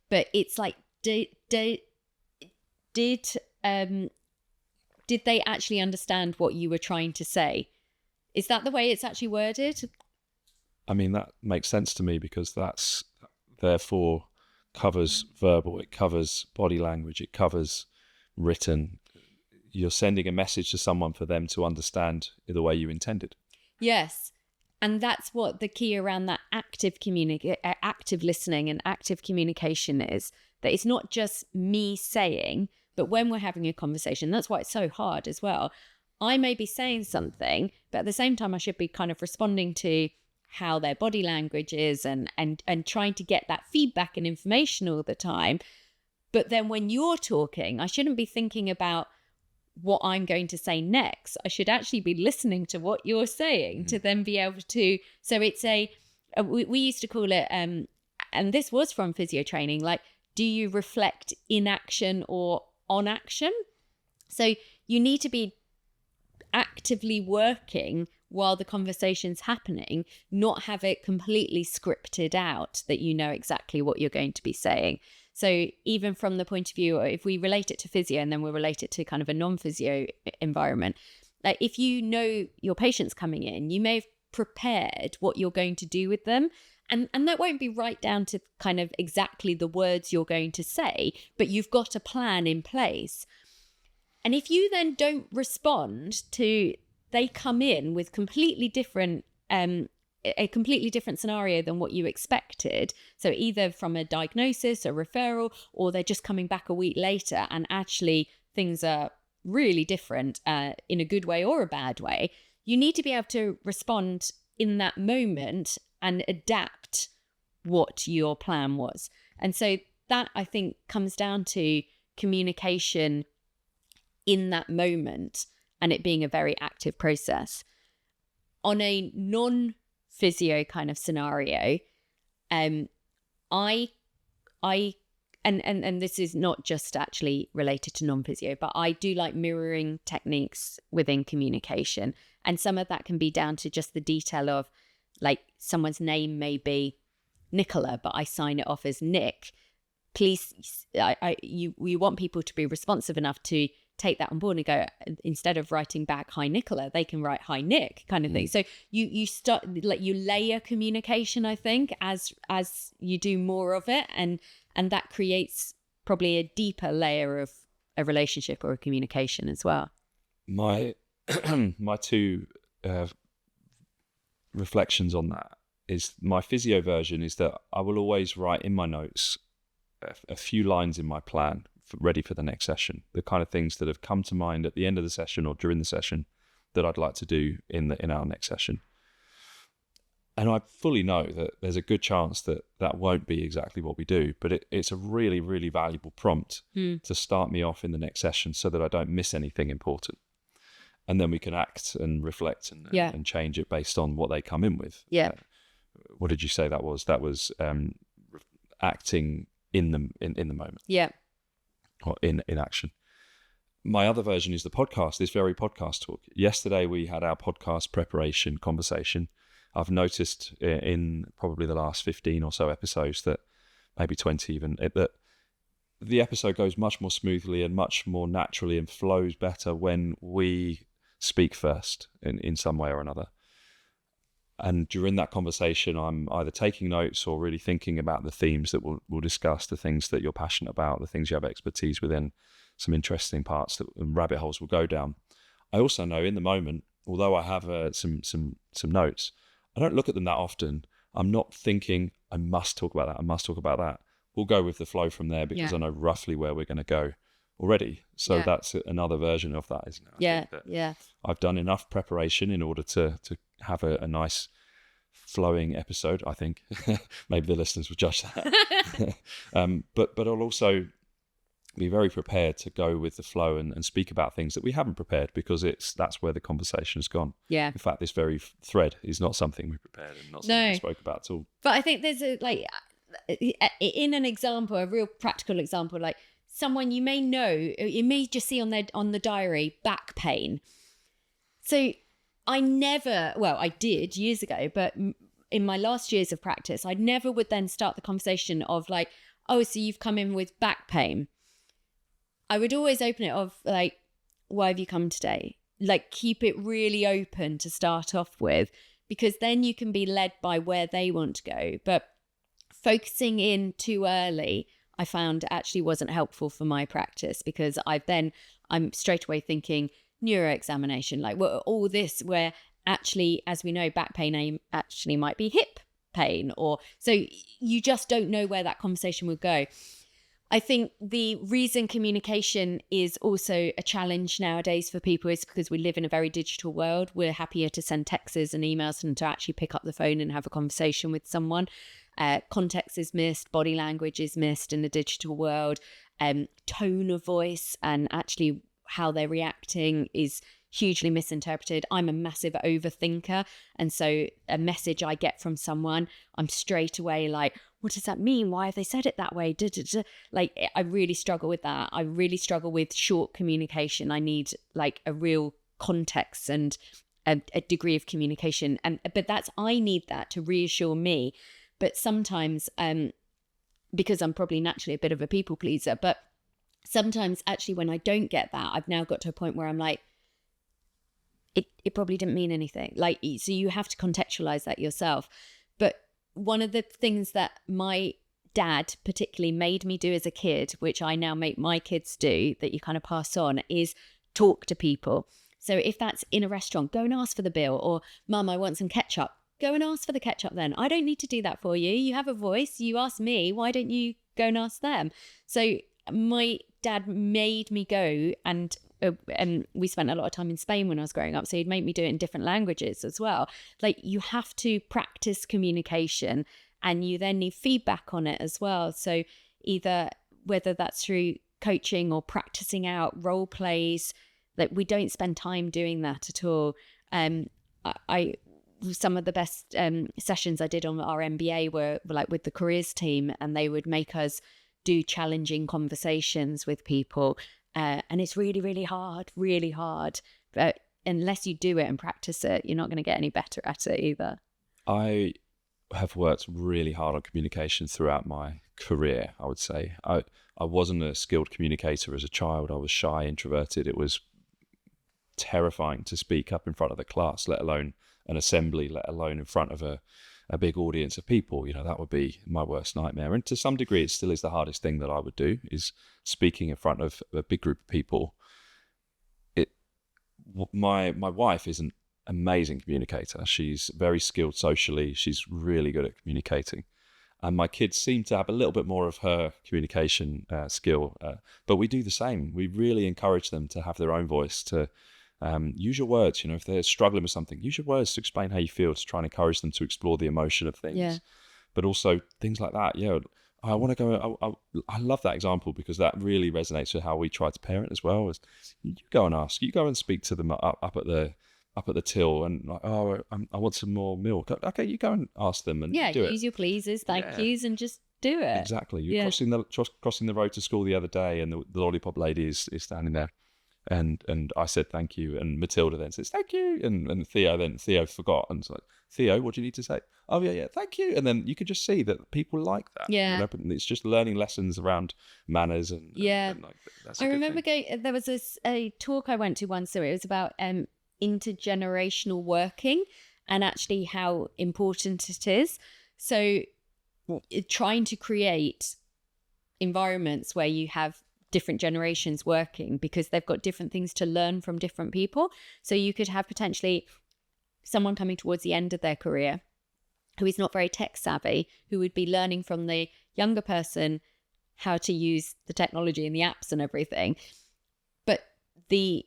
but it's like, did they actually understand what you were trying to say? Is that the way it's actually worded? I mean, that makes sense to me, because that's therefore covers verbal, it covers body language, it covers written. You're sending a message to someone for them to understand the way you intended. Yes. And that's what the key around that active listening and active communication is, that it's not just me saying, but when we're having a conversation, that's why it's so hard as well. I may be saying something, but at the same time, I should be kind of responding to how their body language is and trying to get that feedback and information all the time. But then when you're talking, I shouldn't be thinking about what I'm going to say next. I should actually be listening to what you're saying to then be able to. So it's we used to call it, and this was from physio training, like, do you reflect in action or on action? So you need to be actively working while the conversation's happening, not have it completely scripted out that you know exactly what you're going to be saying. So even from the point of view, if we relate it to physio and then we'll relate it to kind of a non-physio environment, like if you know your patient's coming in, you may have prepared what you're going to do with them. And that won't be right down to kind of exactly the words you're going to say, but you've got a plan in place. And if you then don't respond to, they come in with completely different, a completely different scenario than what you expected. So either from a diagnosis, a referral, or they're just coming back a week later and actually things are really different in a good way or a bad way. You need to be able to respond in that moment and adapt what your plan was. And so that, I think, comes down to communication in that moment and it being a very active process. On a non-physio kind of scenario, and this is not just actually related to non-physio, but I do like mirroring techniques within communication. And some of that can be down to just the detail of, like, someone's name may be Nicola, but I sign it off as Nick. Please, you want people to be responsive enough to take that on board and go, instead of writing back "Hi Nicola," they can write "Hi Nick," kind of thing. So you start, like, you layer communication, I think, as you do more of it, and that creates probably a deeper layer of a relationship or a communication as well. My two reflections on that is, my physio version is that I will always write in my notes a few lines in my plan ready for the next session, the kind of things that have come to mind at the end of the session or during the session that I'd like to do in our next session. And I fully know that there's a good chance that won't be exactly what we do, but it's a really, really valuable prompt to start me off in the next session so that I don't miss anything important. And then we can act and reflect and change it based on what they come in with. Yeah. What did you say that was? That was acting in the moment. Yeah. Or in action. My other version is the podcast, this very podcast talk. Yesterday we had our podcast preparation conversation. I've noticed in probably the last 15 or so episodes, that maybe 20 even, that the episode goes much more smoothly and much more naturally and flows better when we speak first in some way or another. And during that conversation, I'm either taking notes or really thinking about the themes that we'll discuss, the things that you're passionate about, the things you have expertise within, some interesting parts and rabbit holes we'll go down. I also know in the moment, although I have some notes, I don't look at them that often. I'm not thinking, I must talk about that. We'll go with the flow from there because I know roughly where we're going to go. already. So Yeah. that's another version of that, isn't it? I think that I've done enough preparation in order to have a nice flowing episode, I think. Maybe the listeners will judge that. But I'll also be very prepared to go with the flow and speak about things that we haven't prepared, because that's where the conversation has gone. Yeah. In fact, this very thread is not something we prepared and not something we spoke about at all. But I think there's in an example, a real practical example, like someone you may know, you may just see on the diary, back pain. So I did years ago, but in my last years of practice, I never would then start the conversation of like, oh, so you've come in with back pain. I would always open it of like, why have you come today? Like, keep it really open to start off with, because then you can be led by where they want to go. But focusing in too early, I found actually wasn't helpful for my practice, because I'm straight away thinking neuro examination, like all this, where actually, as we know, back pain actually might be hip pain, or so you just don't know where that conversation would go. I think the reason communication is also a challenge nowadays for people is because we live in a very digital world. We're happier to send texts and emails than to actually pick up the phone and have a conversation with someone. Context is missed, body language is missed in the digital world. Tone of voice and actually how they're reacting is hugely misinterpreted. I'm a massive overthinker, and so a message I get from someone, I'm straight away like, what does that mean? Why have they said it that way? Like, I really struggle with that. I really struggle with short communication. I need like a real context and a degree of communication, but I need that to reassure me. But sometimes, because I'm probably naturally a bit of a people pleaser, but sometimes actually when I don't get that, I've now got to a point where I'm like, it probably didn't mean anything. Like, so you have to contextualize that yourself. But one of the things that my dad particularly made me do as a kid, which I now make my kids do, that you kind of pass on, is talk to people. So if that's in a restaurant, go and ask for the bill, or Mum, I want some ketchup. Go and ask for the ketchup then. I don't need to do that for you. You have a voice. You ask me. Why don't you go and ask them? So my dad made me go, and we spent a lot of time in Spain when I was growing up. So he'd make me do it in different languages as well. Like, you have to practice communication, and you then need feedback on it as well. So either whether that's through coaching or practicing out role plays, like we don't spend time doing that at all. Some of the best sessions I did on our MBA were like with the careers team, and they would make us do challenging conversations with people. And it's really, really hard. But unless you do it and practice it, you're not going to get any better at it either. I have worked really hard on communication throughout my career, I would say. I wasn't a skilled communicator as a child. I was shy, introverted. It was terrifying to speak up in front of the class, let alone an assembly, let alone in front of a big audience of people. You know, that would be my worst nightmare. And to some degree, it still is the hardest thing that I would do, is speaking in front of a big group of people. My wife is an amazing communicator. She's very skilled socially. She's really good at communicating. And my kids seem to have a little bit more of her communication skill. But we do the same. We really encourage them to have their own voice, to use your words. You know, if they're struggling with something, use your words to explain how you feel, to try and encourage them to explore the emotion of things. Yeah. But also things like that. Yeah, I want to go. I love that example, because that really resonates with how we try to parent as well. Is you go and ask, you go and speak to them up at the till, and like, oh, I want some more milk. Okay, you go and ask them and do it. Use your pleases, thank yous, and just do it. Exactly. You're crossing the road to school the other day, and the lollipop lady is standing there. And I said thank you, and Matilda then says thank you, and Theo forgot, and it's like, Theo, what do you need to say? Oh yeah, thank you. And then you could just see that people like that. Yeah, you know, it's just learning lessons around manners and like, that's I remember there was a talk I went to once, so it was about intergenerational working and actually how important it is. So trying to create environments where you have different generations working, because they've got different things to learn from different people. So you could have potentially someone coming towards the end of their career who is not very tech savvy, who would be learning from the younger person how to use the technology and the apps and everything. But the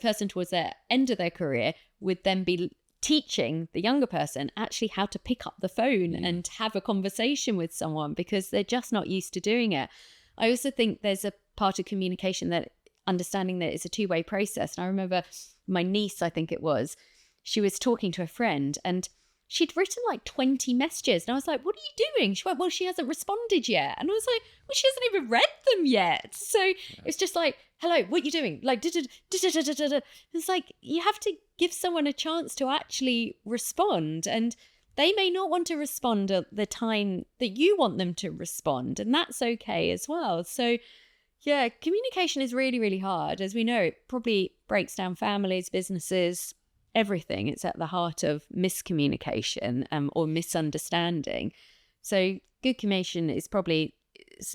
person towards the end of their career would then be teaching the younger person actually how to pick up the phone and have a conversation with someone, because they're just not used to doing it. I also think there's a part of communication that understanding that it's a two-way process. And I remember my niece, I think it was, she was talking to a friend and she'd written like 20 messages. And I was like, what are you doing? She went, well, she hasn't responded yet. And I was like, well, she hasn't even read them yet. So it's just like, hello, what are you doing? Like, it's like, you have to give someone a chance to actually respond. And they may not want to respond at the time that you want them to respond. And that's okay as well. So yeah, communication is really, really hard. As we know, it probably breaks down families, businesses, everything. It's at the heart of miscommunication or misunderstanding. So good communication is probably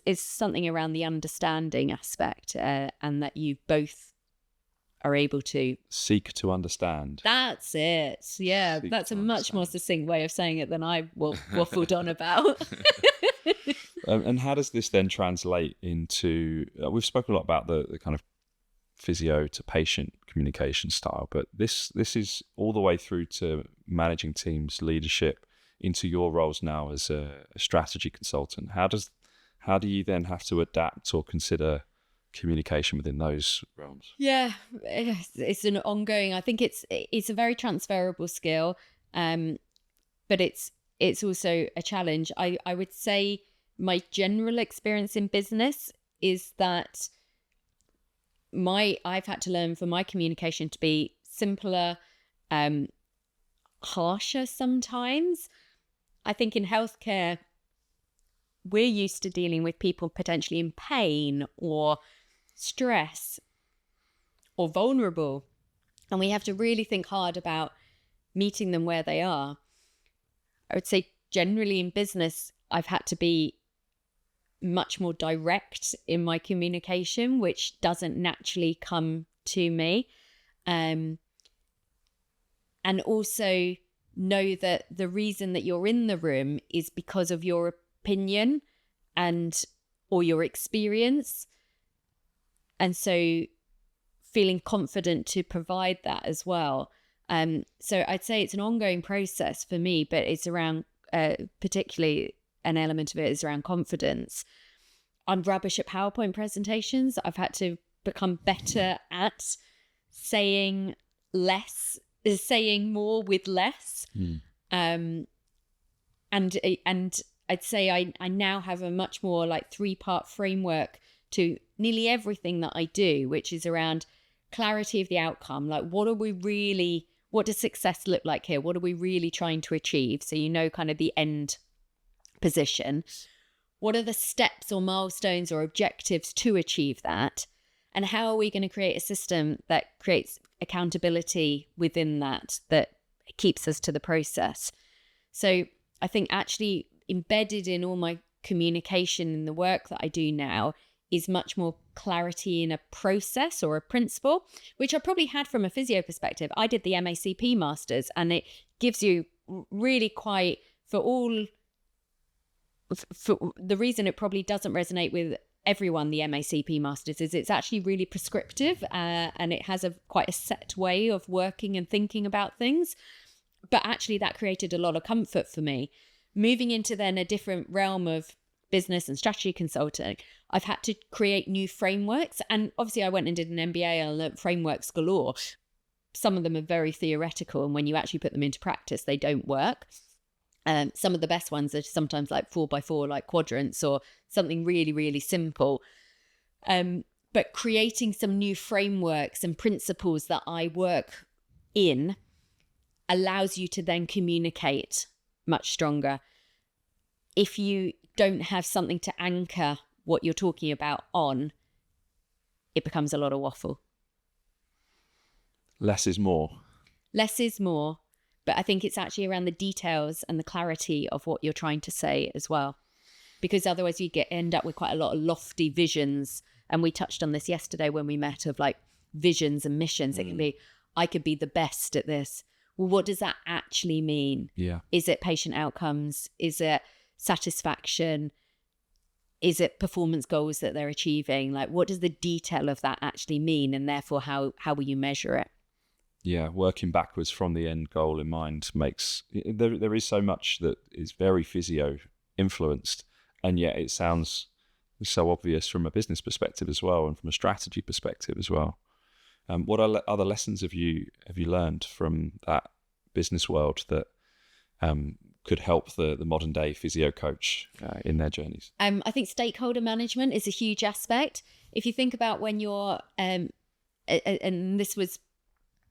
is something around the understanding aspect, and that you both are able to seek to understand. That's it. Yeah, that's a much more succinct way of saying it than I waffled on about. And how does this then translate into, we've spoken a lot about the kind of physio to patient communication style, but this is all the way through to managing teams, leadership, into your roles now as a strategy consultant. How do you then have to adapt or consider communication within those realms? Yeah, it's an ongoing, I think it's a very transferable skill, but it's also a challenge. I would say my general experience in business is that I've had to learn for my communication to be simpler, harsher sometimes. I think in healthcare, we're used to dealing with people potentially in pain or stress or vulnerable, and we have to really think hard about meeting them where they are. I would say generally in business, I've had to be much more direct in my communication, which doesn't naturally come to me. And also know that the reason that you're in the room is because of your opinion or your experience. And so feeling confident to provide that as well. So I'd say it's an ongoing process for me, but it's around particularly an element of it is around confidence. I'm rubbish at PowerPoint presentations. I've had to become better at saying more with less. And I'd say I now have a much more like 3-part framework to nearly everything that I do, which is around clarity of the outcome. Like, what does success look like here? What are we really trying to achieve? So you know kind of the end position. What are the steps or milestones or objectives to achieve that? And how are we going to create a system that creates accountability within that keeps us to the process? So I think actually embedded in all my communication in the work that I do now is much more clarity in a process or a principle, which I probably had from a physio perspective. I did the MACP Masters, and it gives you really quite, for the reason it probably doesn't resonate with everyone, the MACP Masters, is it's actually really prescriptive, and it has quite a set way of working and thinking about things. But actually that created a lot of comfort for me. Moving into then a different realm of business and strategy consulting, I've had to create new frameworks. And obviously I went and did an MBA and I learned frameworks galore. Some of them are very theoretical, and when you actually put them into practice, they don't work. Some of the best ones are sometimes like 4x4, like quadrants, or something really, really simple. But creating some new frameworks and principles that I work in allows you to then communicate much stronger. If you don't have something to anchor what you're talking about on, it becomes a lot of waffle. Less is more. Less is more, but I think it's actually around the details and the clarity of what you're trying to say as well. Because otherwise you end up with quite a lot of lofty visions. And we touched on this yesterday when we met, of like visions and missions. It can be, I could be the best at this. Well, what does that actually mean? Yeah. Is it patient outcomes? Is it satisfaction? is it performance goals that they're achieving? Like, what does the detail of that actually mean? And therefore, how will you measure it? Yeah, working backwards from the end goal in mind makes there is so much that is very physio influenced, and yet it sounds so obvious from a business perspective as well, and from a strategy perspective as well. What other lessons have you learned from that business world that could help the modern day physio coach in their journeys? I think stakeholder management is a huge aspect. If you think about when you're, and this was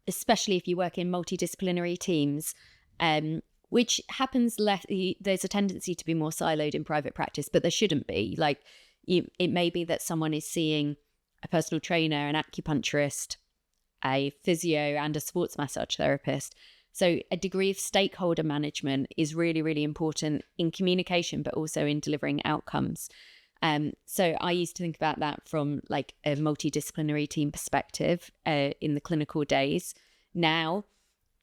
especially if you work in multidisciplinary teams, which happens less. There's a tendency to be more siloed in private practice, but there shouldn't be. Like, it may be that someone is seeing a personal trainer, an acupuncturist, a physio, and a sports massage therapist. So a degree of stakeholder management is really, really important in communication, but also in delivering outcomes. So I used to think about that from like a multidisciplinary team perspective in the clinical days. Now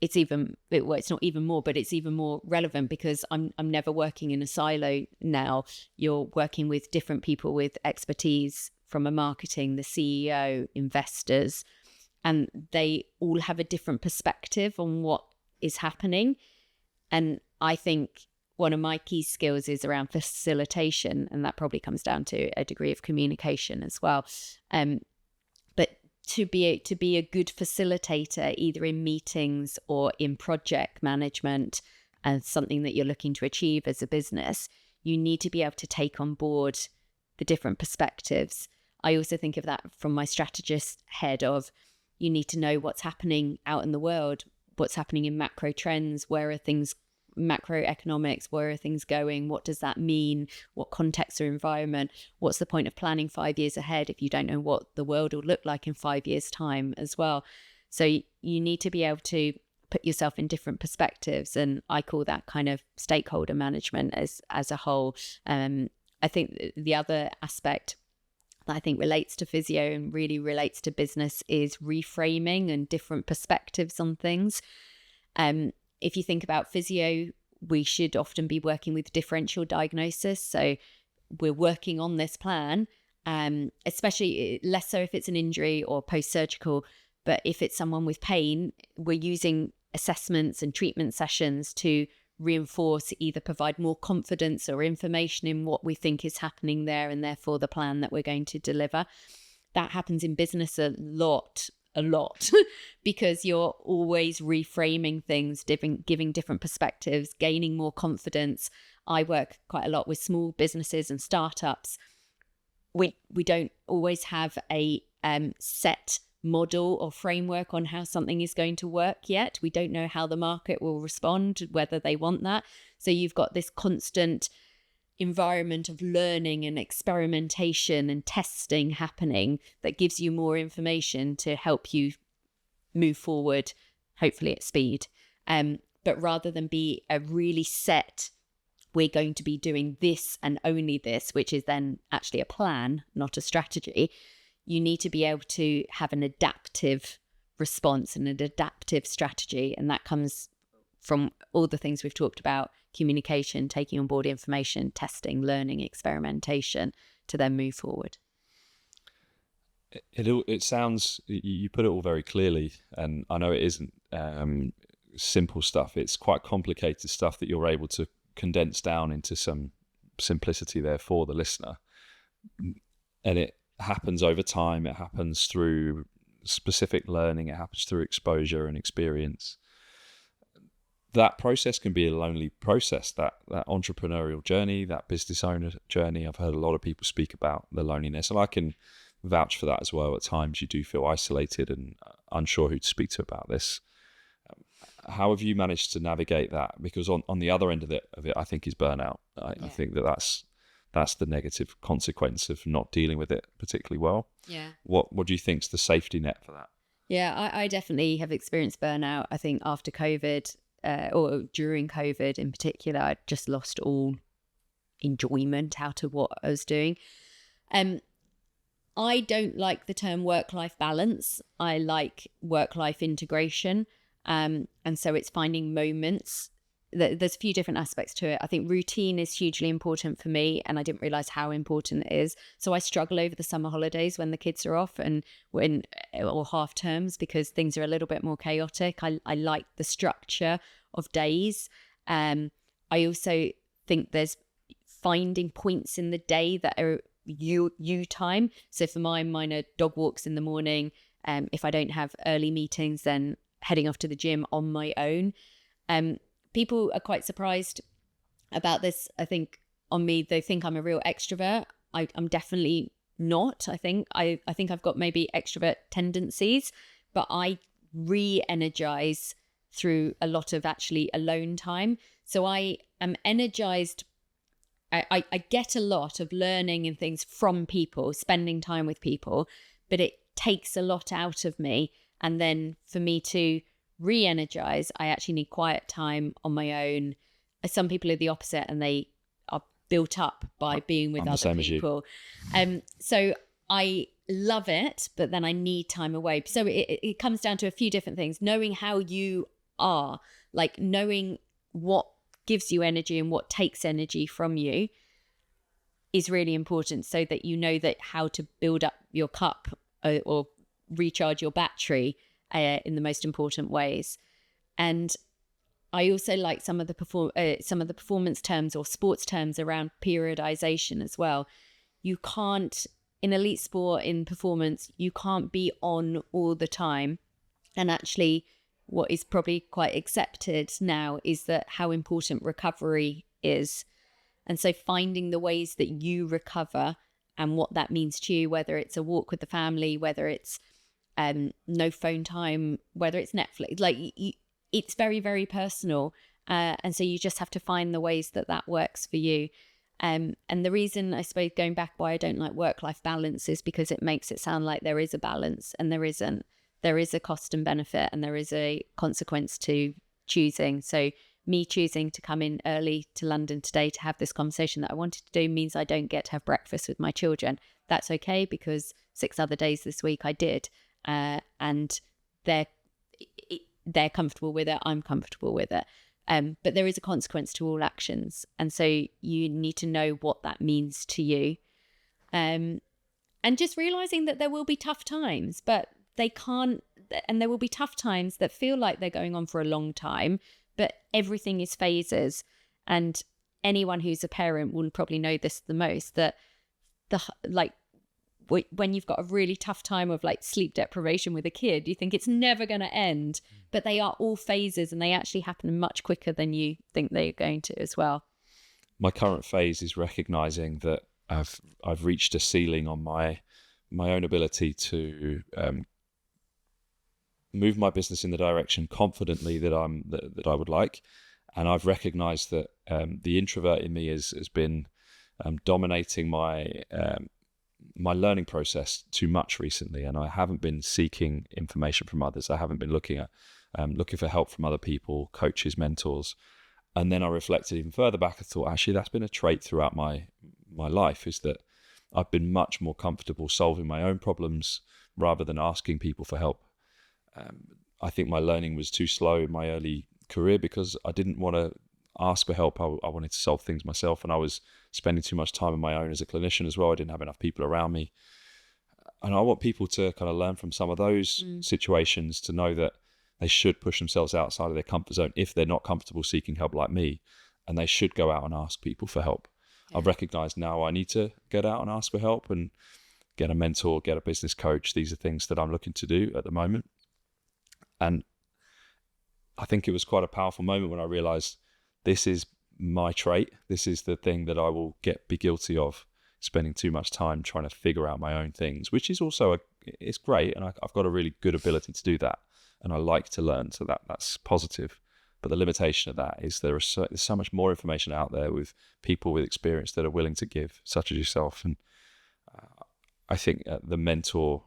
it's not even more, but it's even more relevant because I'm never working in a silo now. You're working with different people with expertise from a marketing, the CEO, investors, and they all have a different perspective on what is happening. And I think one of my key skills is around facilitation, and that probably comes down to a degree of communication as well. But to be a good facilitator, either in meetings or in project management and something that you're looking to achieve as a business, you need to be able to take on board the different perspectives. I also think of that from my strategist head of, you need to know what's happening out in the world, what's happening in macro trends, where are things, macroeconomics, where are things going, what does that mean, what context or environment, what's the point of planning 5 years ahead if you don't know what the world will look like in 5 years' time as well. So you need to be able to put yourself in different perspectives, and I call that kind of stakeholder management as a whole. I think the other aspect that I think relates to physio and really relates to business is reframing and different perspectives on things. If you think about physio, we should often be working with differential diagnosis. So we're working on this plan, especially less so if it's an injury or post-surgical, but if it's someone with pain, we're using assessments and treatment sessions to reinforce, either provide more confidence or information in what we think is happening there, and therefore the plan that we're going to deliver. That happens in business a lot because you're always reframing things, giving different perspectives, gaining more confidence. I work quite a lot with small businesses and startups. We don't always have a set model or framework on how something is going to work yet. We don't know how the market will respond, whether they want that. So you've got this constant environment of learning and experimentation and testing happening that gives you more information to help you move forward, hopefully at speed. But rather than be a really set, we're going to be doing this and only this, which is then actually a plan, not a strategy, you need to be able to have an adaptive response and an adaptive strategy. And that comes from all the things we've talked about: communication, taking on board information, testing, learning, experimentation, to then move forward. It sounds, you put it all very clearly, and I know it isn't simple stuff. It's quite complicated stuff that you're able to condense down into some simplicity there for the listener. And it happens over time. It happens through specific learning. It happens through exposure and experience. That process can be a lonely process, that entrepreneurial journey, that business owner journey. I've heard a lot of people speak about the loneliness, and I can vouch for that as well. At times you do feel isolated and unsure who to speak to about this. How have you managed to navigate that? Because on the other end of it, I think, is burnout. I think that's the negative consequence of not dealing with it particularly well. Yeah. What do you think's the safety net for that? Yeah, I definitely have experienced burnout. I think after COVID, or during COVID in particular, I just lost all enjoyment out of what I was doing. I don't like the term work-life balance. I like work-life integration. And so it's finding moments there's a few different aspects to it. I think routine is hugely important for me, and I didn't realize how important it is. So I struggle over the summer holidays when the kids are off and or half terms, because things are a little bit more chaotic. I like the structure of days. I also think there's finding points in the day that are you time. So for mine are dog walks in the morning. If I don't have early meetings, then heading off to the gym on my own. People are quite surprised about this, I think, on me. They think I'm a real extrovert. I'm definitely not. I think I've got maybe extrovert tendencies, but I re-energize through a lot of actually alone time. So I am energized. I get a lot of learning and things from people, spending time with people, but it takes a lot out of me. And then for me to re-energize, I actually need quiet time on my own. Some people are the opposite, and they are built up by being with other people. So I love it, but then I need time away. So it comes down to a few different things. Knowing how you are, like knowing what gives you energy and what takes energy from you is really important, so that you know that how to build up your cup or recharge your battery in the most important ways. And I also like some of the performance terms or sports terms around periodization as well. You can't, in elite sport, in performance, you can't be on all the time. And actually, what is probably quite accepted now is that how important recovery is. And so finding the ways that you recover and what that means to you, whether it's a walk with the family, whether it's no phone time, whether it's Netflix, like it's very, very personal. And so you just have to find the ways that works for you. And the reason, I suppose, going back why I don't like work-life balance is because it makes it sound like there is a balance, and there isn't. There is a cost and benefit, and there is a consequence to choosing. So me choosing to come in early to London today to have this conversation that I wanted to do means I don't get to have breakfast with my children. That's okay, because 6 other days this week I did. And they're comfortable with it. I'm comfortable with it. But there is a consequence to all actions. And so you need to know what that means to you. And just realizing that there will be tough times, but there will be tough times that feel like they're going on for a long time, but everything is phases. And anyone who's a parent will probably know this the most, that when you've got a really tough time of like sleep deprivation with a kid, you think it's never going to end, but they are all phases, and they actually happen much quicker than you think they're going to as well. My current phase is recognizing that I've reached a ceiling on my own ability to move my business in the direction confidently that I would like. And I've recognized that the introvert in me has been dominating my learning process too much recently, and I haven't been seeking information from others. I haven't been looking for help from other people, coaches, mentors. And then I reflected even further back and thought, actually, that's been a trait throughout my life, is that I've been much more comfortable solving my own problems rather than asking people for help. I think my learning was too slow in my early career because I didn't want to ask for help. I wanted to solve things myself, and I was spending too much time on my own as a clinician as well. I didn't have enough people around me. And I want people to kind of learn from some of those situations, to know that they should push themselves outside of their comfort zone if they're not comfortable seeking help like me, and they should go out and ask people for help. Yeah. I've recognized now I need to get out and ask for help and get a mentor, get a business coach. These are things that I'm looking to do at the moment. And I think it was quite a powerful moment when I realized this is my trait. This is the thing that I will be guilty of, spending too much time trying to figure out my own things, which is also it's great. And I've got a really good ability to do that. And I like to learn. So that's positive. But the limitation of that is there's so much more information out there with people with experience that are willing to give, such as yourself. And I think the mentorship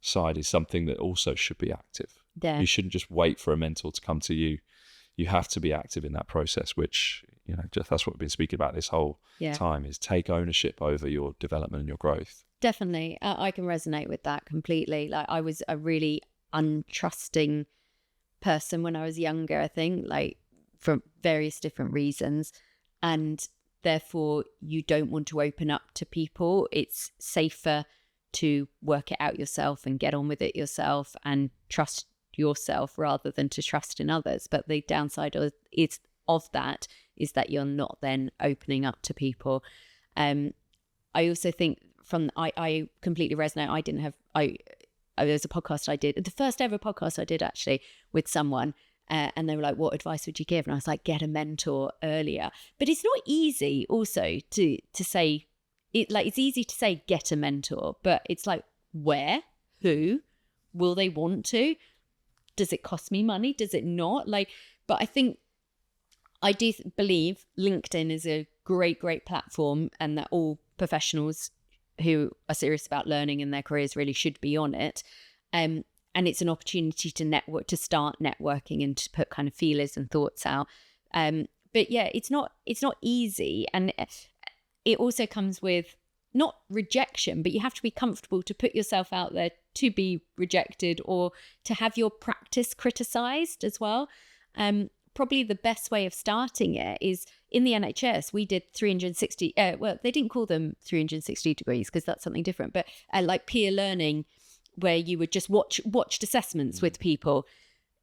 side is something that also should be active. Yeah. You shouldn't just wait for a mentor to come to you. You have to be active in that process, which, just that's what we've been speaking about this whole time, is take ownership over your development and your growth. Definitely. I can resonate with that completely. Like, I was a really untrusting person when I was younger, I think, like for various different reasons. And therefore you don't want to open up to people. It's safer to work it out yourself and get on with it yourself and trust yourself rather than to trust in others. But the downside of that is that you're not then opening up to people. I also think I completely resonate. There was a podcast I did, the first ever podcast I did actually with someone, and they were like, what advice would you give? And I was like, get a mentor earlier. But it's not easy also to say it. Like, it's easy to say get a mentor, but it's like, where, who, will they want to? Does it cost me money? Does it not? Like, but I think I do believe LinkedIn is a great to and that all professionals who are serious about learning in their careers really should be on it. And it's an opportunity to network, to start networking and to put kind of feelers and thoughts out. But yeah, it's not easy. And it also comes with not rejection, but you have to be comfortable to put yourself out there to be rejected or to have your practice criticized as well. Probably the best way of starting it is in the NHS. We did 360, well, they didn't call them 360 degrees because that's something different, but like peer learning, where you would just watched assessments with people.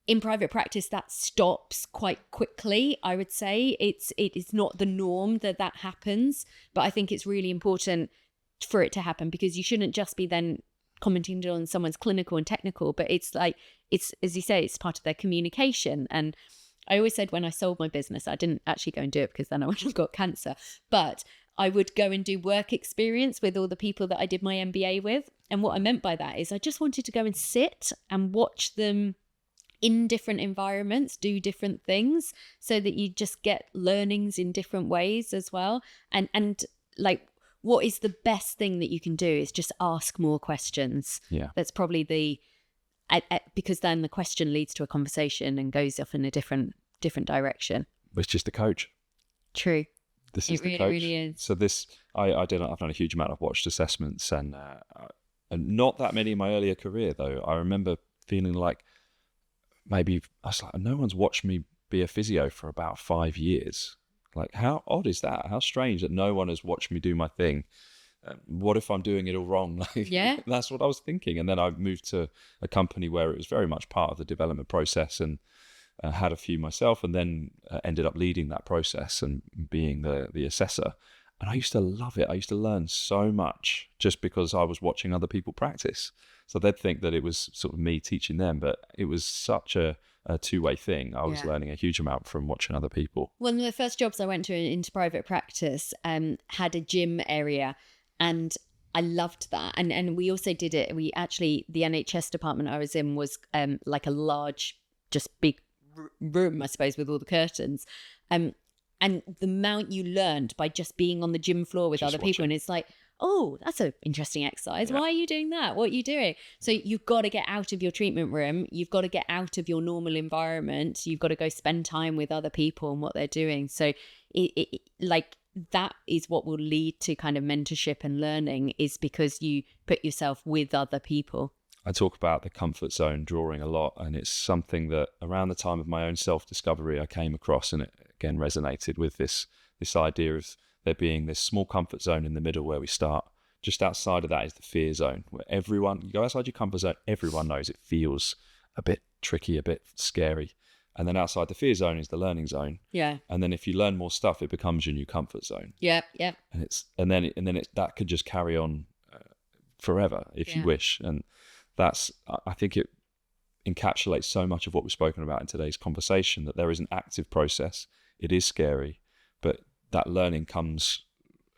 In private practice, that stops quite quickly, I would say. It is not the norm that happens, but I think it's really important for it to happen, because you shouldn't just be then commenting on someone's clinical and technical, but it's like, it's, as you say, it's part of their communication. And I always said when I sold my business, I didn't actually go and do it because then I would have got cancer, but I would go and do work experience with all the people that I did my MBA with. And what I meant by that is I just wanted to go and sit and watch them in different environments, do different things, so that you just get learnings in different ways as well. And like, what is the best thing that you can do is just ask more questions. Yeah. That's probably because then the question leads to a conversation and goes off in a different direction. It's just the coach. True. This is the coach. It really is. So this, I've done a huge amount of watched assessments, and not that many in my earlier career though. I remember feeling like maybe I was like, no one's watched me be a physio for about 5 years. Like, how odd is that? How strange that no one has watched me do my thing. What if I'm doing it all wrong? Like, yeah, that's what I was thinking. And then I moved to a company where it was very much part of the development process, and had a few myself, and then ended up leading that process and being the assessor. And I used to love it. I used to learn so much just because I was watching other people practice. So they'd think that it was sort of me teaching them, but it was such a two-way thing. I was learning a huge amount from watching other people. One of the first jobs I went to into private practice had a gym area, and I loved that. And we also did it. We actually, the NHS department I was in was like a large, just big room, I suppose, with all the curtains. And the amount you learned by just being on the gym floor with other people. And it's like, oh, that's an interesting exercise. Yeah. Why are you doing that? What are you doing? So you've got to get out of your treatment room. You've got to get out of your normal environment. You've got to go spend time with other people and what they're doing. So it like, that is what will lead to kind of mentorship and learning, is because you put yourself with other people. I talk about the comfort zone drawing a lot, and it's something that around the time of my own self-discovery I came across, and it again resonated with this idea of there being this small comfort zone in the middle where we start. Just outside of that is the fear zone, where you go outside your comfort zone, everyone knows it feels a bit tricky, a bit scary. And then outside the fear zone is the learning zone. Yeah. And then if you learn more stuff, it becomes your new comfort zone. Yeah, yeah. And then that could just carry on forever if you wish. And I think it encapsulates so much of what we've spoken about in today's conversation, that there is an active process. It is scary, but that learning comes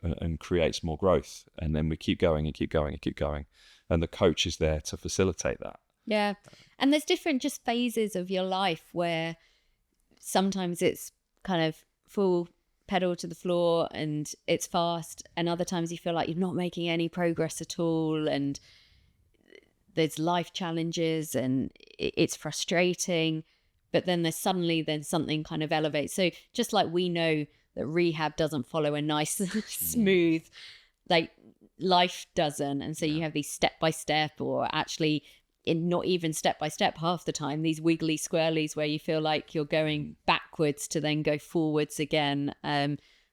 and creates more growth. And then we keep going and keep going and keep going. And the coach is there to facilitate that. Yeah. And there's different just phases of your life where sometimes it's kind of full pedal to the floor and it's fast. And other times you feel like you're not making any progress at all. And there's life challenges and it's frustrating. But then there's suddenly something kind of elevates. So just like we know that rehab doesn't follow a nice, smooth, like life doesn't. And so you have these step by step, or actually not even step by step half the time, these wiggly squirrelies where you feel like you're going backwards to then go forwards again.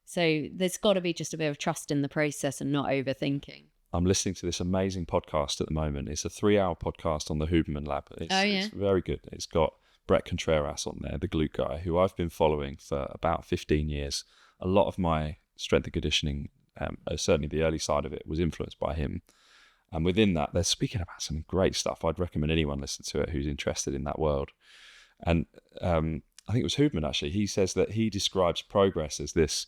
So there's got to be just a bit of trust in the process and not overthinking. I'm listening to this amazing podcast at the moment. It's a 3-hour podcast on the Huberman Lab. It's very good. It's got Brett Contreras on there, the glute guy, who I've been following for about 15 years. A lot of my strength and conditioning, certainly the early side of it, was influenced by him. And within that, they're speaking about some great stuff. I'd recommend anyone listen to it who's interested in that world. And I think it was Huberman, actually. He says that he describes progress as this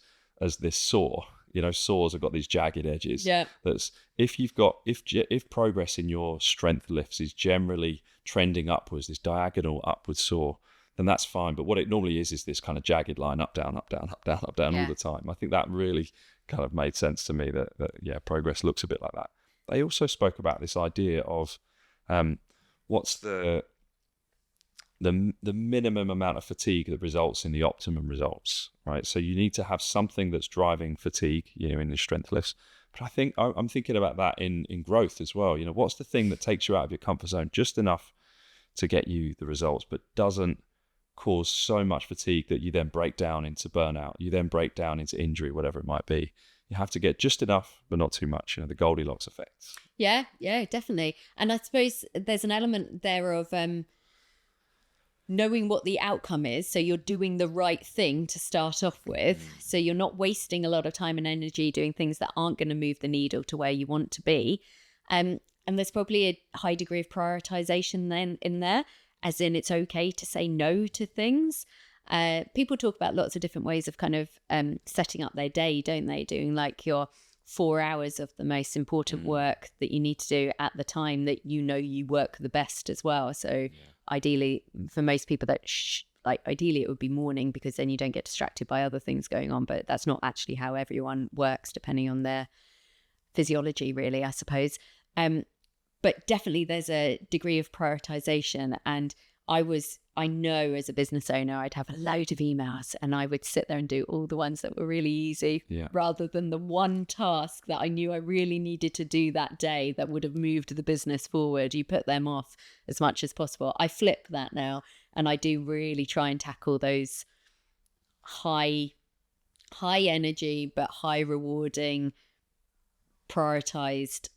saw. You know, saws have got these jagged edges. Yeah. That's if progress in your strength lifts is generally trending upwards, this diagonal upward saw, then that's fine. But what it normally is this kind of jagged line, up, down, up, down, up, down, up, down all the time. I think that really kind of made sense to me that progress looks a bit like that. They also spoke about this idea of what's the minimum amount of fatigue that results in the optimum results, right? So you need to have something that's driving fatigue, in the strength lifts. But I think I'm thinking about that in growth as well. What's the thing that takes you out of your comfort zone just enough to get you the results, but doesn't cause so much fatigue that you then break down into burnout, you then break down into injury, whatever it might be. You have to get just enough, but not too much, the Goldilocks effect. Yeah, definitely. And I suppose there's an element there of knowing what the outcome is. So you're doing the right thing to start off with. So you're not wasting a lot of time and energy doing things that aren't going to move the needle to where you want to be. And there's probably a high degree of prioritization then in there, as in it's okay to say no to things. People talk about lots of different ways of kind of setting up their day, don't they? Doing like your 4 hours of the most important work that you need to do at the time that you work the best as well. So ideally, for most people, ideally it would be morning, because then you don't get distracted by other things going on. But that's not actually how everyone works, depending on their physiology, really, I suppose. But definitely there's a degree of prioritization. And I know as a business owner, I'd have a load of emails and I would sit there and do all the ones that were really easy rather than the one task that I knew I really needed to do that day that would have moved the business forward. You put them off as much as possible. I flip that now, and I do really try and tackle those high energy but high rewarding prioritized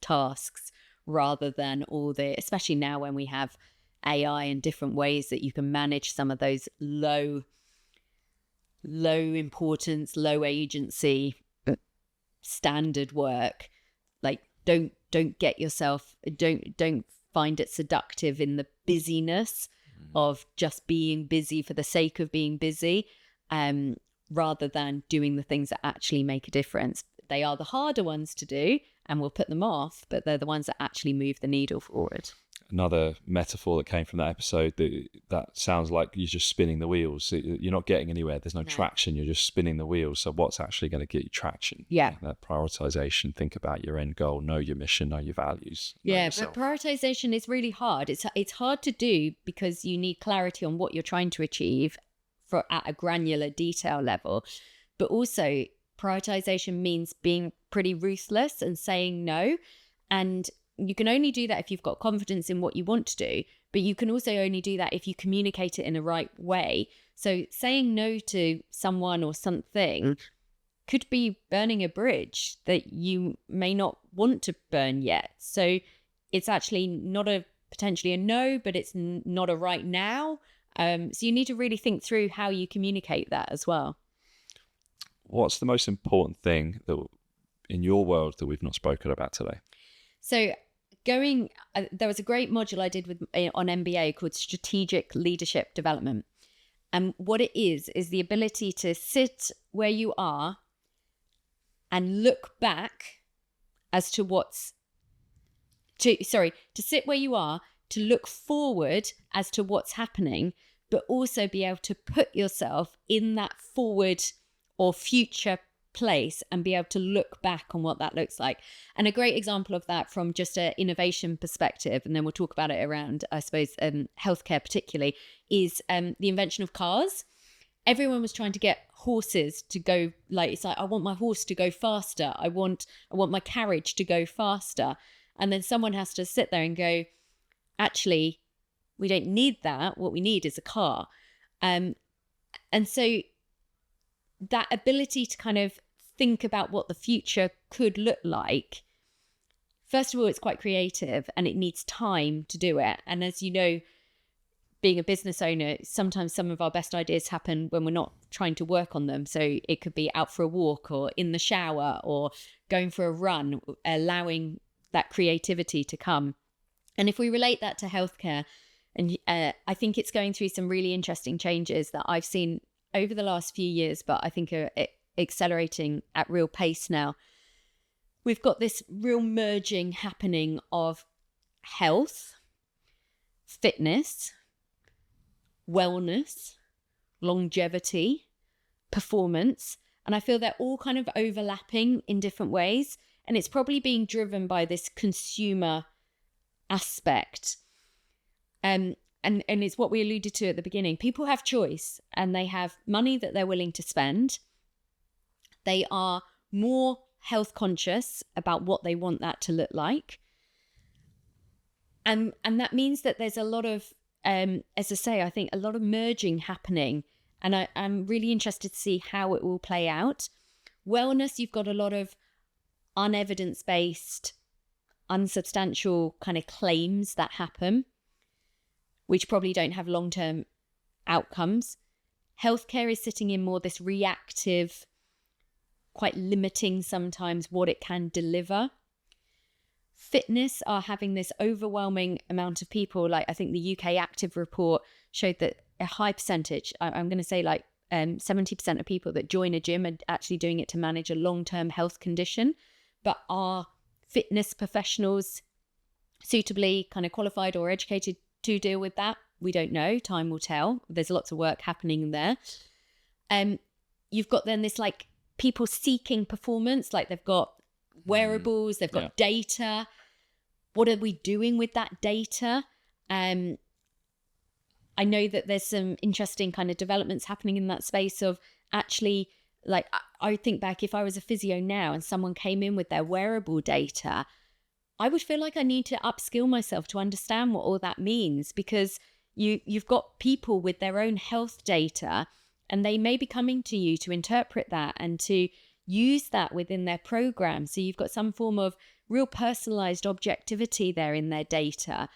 tasks, rather than especially now when we have AI and different ways that you can manage some of those low importance, low agency standard work. Like don't find it seductive in the busyness of just being busy for the sake of being busy, rather than doing the things that actually make a difference. They are the harder ones to do and we'll put them off, but they're the ones that actually move the needle forward. Another metaphor that came from that episode, that sounds like you're just spinning the wheels. You're not getting anywhere. There's no traction. You're just spinning the wheels. So what's actually going to get you traction? Yeah. That prioritization. Think about your end goal. Know your mission. Know your values. But prioritization is really hard. It's hard to do because you need clarity on what you're trying to achieve at a granular detail level. But also prioritization means being pretty ruthless and saying no. And you can only do that if you've got confidence in what you want to do, but you can also only do that if you communicate it in the right way. So saying no to someone or something could be burning a bridge that you may not want to burn yet. So it's actually not potentially a no, but it's not a right now. So you need to really think through how you communicate that as well. What's the most important thing that in your world that we've not spoken about today? So there was a great module I did on MBA called Strategic Leadership Development. And what it is the ability to sit where you are and look back as to to sit where you are, to look forward as to what's happening, but also be able to put yourself in that forward or future place and be able to look back on what that looks like. And a great example of that from just an innovation perspective, and then we'll talk about it around, I suppose, healthcare particularly, is the invention of cars. Everyone was trying to get horses to go, it's like, I want my horse to go faster. I want my carriage to go faster. And then someone has to sit there and go, actually, we don't need that. What we need is a car. And so that ability to kind of think about what the future could look like, first of all, it's quite creative and it needs time to do it. And as you know, being a business owner, sometimes some of our best ideas happen when we're not trying to work on them. So it could be out for a walk or in the shower or going for a run, allowing that creativity to come. And if we relate that to healthcare, and I think it's going through some really interesting changes that I've seen over the last few years, but I think are accelerating at real pace now. We've got this real merging happening of health, fitness, wellness, longevity, performance. And I feel they're all kind of overlapping in different ways. And it's probably being driven by this consumer aspect. And it's what we alluded to at the beginning. People have choice and they have money that they're willing to spend. They are more health conscious about what they want that to look like. And that means that there's a lot of, as I say, I think a lot of merging happening. And I'm really interested to see how it will play out. Wellness, you've got a lot of unevidence-based, unsubstantial kind of claims that happen, which probably don't have long-term outcomes. Healthcare is sitting in more this reactive, quite limiting sometimes what it can deliver. Fitness are having this overwhelming amount of people. Like I think the UK Active report showed that a high percentage, I'm going to say like 70% of people that join a gym are actually doing it to manage a long-term health condition. But are fitness professionals suitably kind of qualified or educated to deal with that? We don't know. Time will tell. There's lots of work happening there. You've got then this like people seeking performance, like they've got wearables, they've got data. What are we doing with that data? I know that there's some interesting kind of developments happening in that space of actually, like, I think back if I was a physio now and someone came in with their wearable data, I would feel like I need to upskill myself to understand what all that means, because you've got people with their own health data and they may be coming to you to interpret that and to use that within their program. So you've got some form of real personalized objectivity there in their data.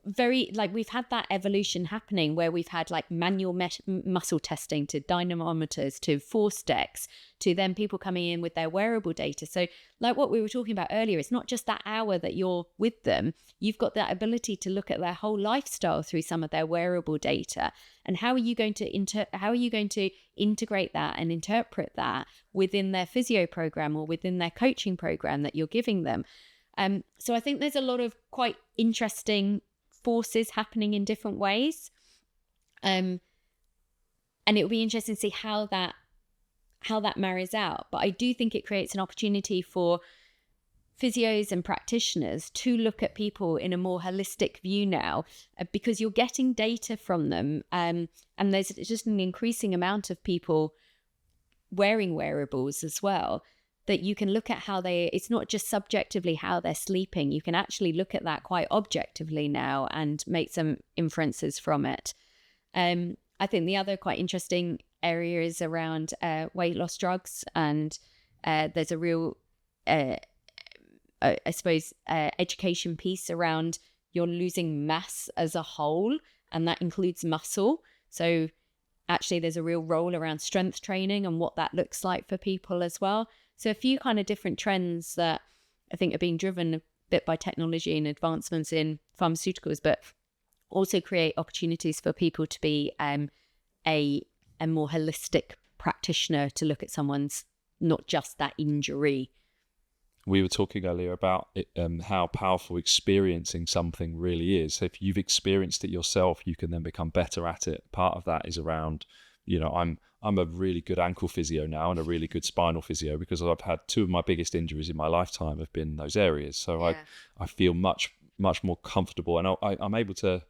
Very like we've had that evolution happening where we've had like manual muscle testing to dynamometers to force decks to then people coming in with their wearable data. So like what we were talking about earlier, it's not just that hour that you're with them. You've got that ability to look at their whole lifestyle through some of their wearable data. And how are you going to integrate that and interpret that within their physio program or within their coaching program that you're giving them? So I think there's a lot of quite interesting forces happening in different ways. And it will be interesting to see how that marries out. But I do think it creates an opportunity for physios and practitioners to look at people in a more holistic view now, because you're getting data from them. And there's just an increasing amount of people wearing wearables as well, that you can look at how it's not just subjectively how they're sleeping. You can actually look at that quite objectively now and make some inferences from it. I think the other quite interesting area is around weight loss drugs. And there's a real, I suppose, education piece around you're losing mass as a whole, and that includes muscle. So actually there's a real role around strength training and what that looks like for people as well. So a few kind of different trends that I think are being driven a bit by technology and advancements in pharmaceuticals, but also create opportunities for people to be a more holistic practitioner to look at someone's, not just that injury. We were talking earlier about how powerful experiencing something really is. If you've experienced it yourself, you can then become better at it. Part of that is around, I'm a really good ankle physio now and a really good spinal physio because I've had two of my biggest injuries in my lifetime have been in those areas. So I feel much more comfortable, and I'm able to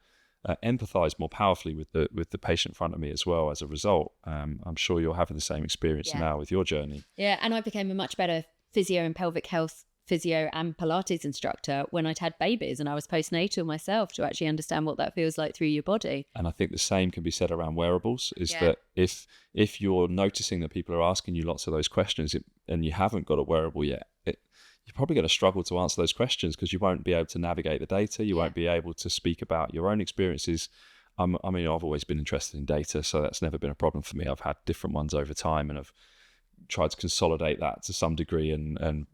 empathize more powerfully with the patient in front of me as well as a result. I'm sure you're having the same experience now with your journey. Yeah, and I became a much better physio and pelvic health physio and Pilates instructor when I'd had babies and I was postnatal myself, to actually understand what that feels like through your body. And I think the same can be said around wearables, is that if you're noticing that people are asking you lots of those questions and you haven't got a wearable yet, you're probably going to struggle to answer those questions, because you won't be able to navigate the data. You won't be able to speak about your own experiences. I mean, I've always been interested in data, so that's never been a problem for me. I've had different ones over time, and I've tried to consolidate that to some degree, and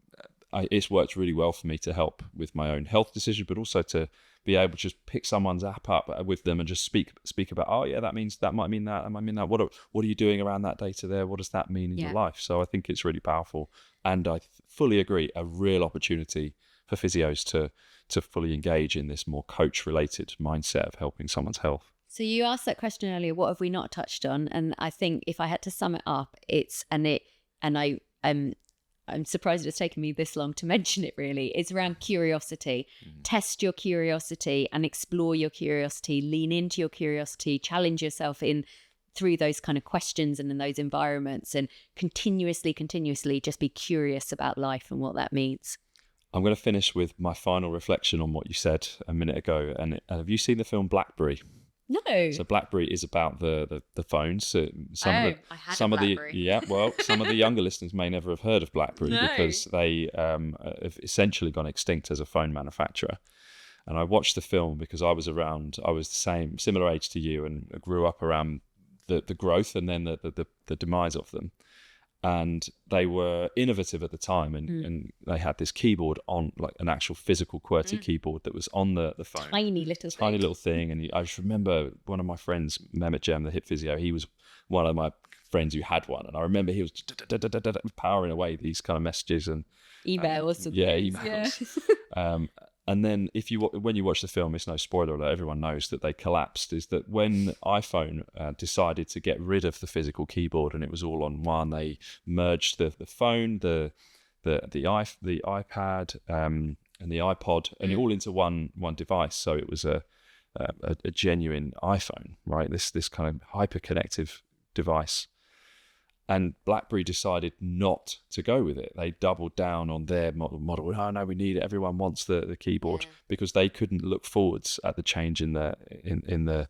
it's worked really well for me to help with my own health decisions, but also to be able to just pick someone's app up with them and just speak about, oh yeah, that might mean that, what are you doing around that data there, what does that mean in your life? So I think it's really powerful, and I fully agree, a real opportunity for physios to fully engage in this more coach related mindset of helping someone's health. So you asked that question earlier, what have we not touched on? And I think if I had to sum it up, I'm surprised it's taken me this long to mention it, really. It's around curiosity. Test your curiosity and explore your curiosity, lean into your curiosity, challenge yourself through those kind of questions and in those environments, and continuously just be curious about life and what that means. I'm going to finish with my final reflection on what you said a minute ago. And have you seen the film BlackBerry? No. So BlackBerry is about the phones. So I had a BlackBerry. Some of the younger listeners may never have heard of BlackBerry because they have essentially gone extinct as a phone manufacturer. And I watched the film because I was the similar age to you, and grew up around the growth and then the demise of them. And they were innovative at the time, and they had this keyboard on, like an actual physical QWERTY keyboard that was on the phone. Tiny little thing. And I just remember one of my friends, Mehmet Cem, the hip physio, he was one of my friends who had one. And I remember he was powering away these kind of messages and emails. emails. And then when you watch the film, it's no spoiler alert, everyone knows that they collapsed, is that when iPhone decided to get rid of the physical keyboard and it was all on one, they merged the phone, the iPad and the iPod, and it all into one device. So it was a genuine iPhone, right? This kind of hyper connective device. And BlackBerry decided not to go with it. They doubled down on their model. Oh no, we need it. Everyone wants the keyboard, because they couldn't look forwards at the change in the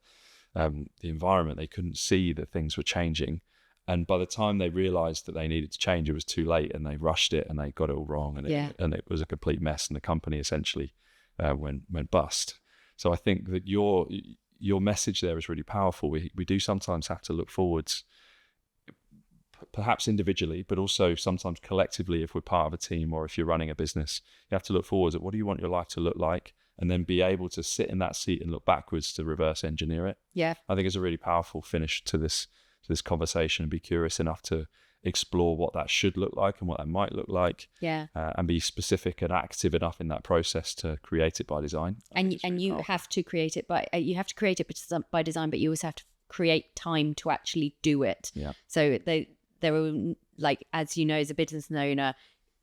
environment. They couldn't see that things were changing. And by the time they realized that they needed to change, it was too late, and they rushed it and they got it all wrong, and it was a complete mess. And the company essentially went bust. So I think that your message there is really powerful. We do sometimes have to look forwards, perhaps individually, but also sometimes collectively if we're part of a team or if you're running a business. You have to look forwards at what do you want your life to look like, and then be able to sit in that seat and look backwards to reverse engineer it. I think it's a really powerful finish to this conversation, and be curious enough to explore what that should look like and what that might look like, and be specific and active enough in that process to create it by design. And you have to create it by design, but you also have to create time to actually do it. So there were, like, as you know, as a business owner,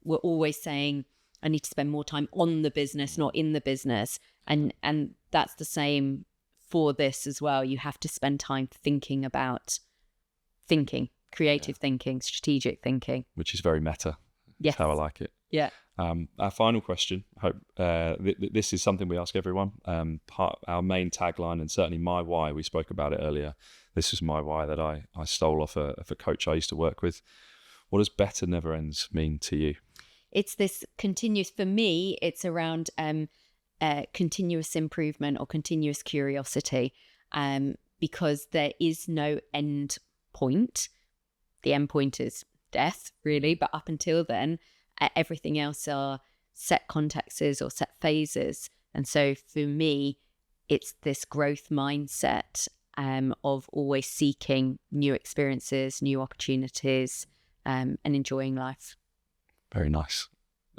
we're always saying, I need to spend more time on the business, not in the business. And that's the same for this as well. You have to spend time thinking about creative thinking, strategic thinking. Which is very meta. That's how I like it. Yeah. Our final question, hope this is something we ask everyone. Our main tagline, and certainly my why, we spoke about it earlier. This is my why that I stole off a coach I used to work with. What does better never ends mean to you? It's this continuous, for me, it's around continuous improvement or continuous curiosity, because there is no end point. The end point is death, really, but up until then, everything else are set contexts or set phases. And so for me, it's this growth mindset of always seeking new experiences, new opportunities, and enjoying life. Very nice.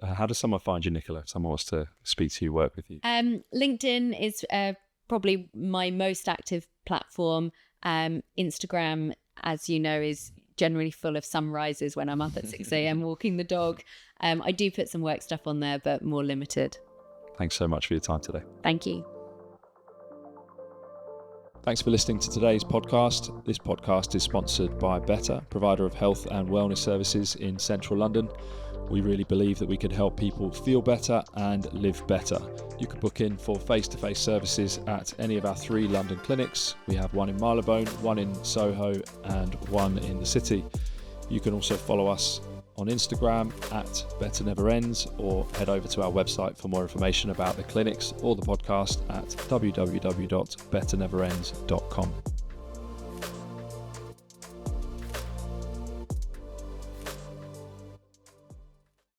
How does someone find you, Nicola, if someone wants to speak to you, work with you? LinkedIn is probably my most active platform. Instagram, as you know, is generally full of sunrises when I'm up at 6 a.m. walking the dog. I do put some work stuff on there, but more limited. Thanks so much for your time today. Thank you. Thanks for listening to today's podcast. This podcast is sponsored by Better, provider of health and wellness services in central London. We really believe that we can help people feel better and live better. You can book in for face-to-face services at any of our 3 London clinics. We have one in Marylebone, one in Soho, and one in the city. You can also follow us on Instagram at Better Never Ends, or head over to our website for more information about the clinics or the podcast at www.betterneverends.com.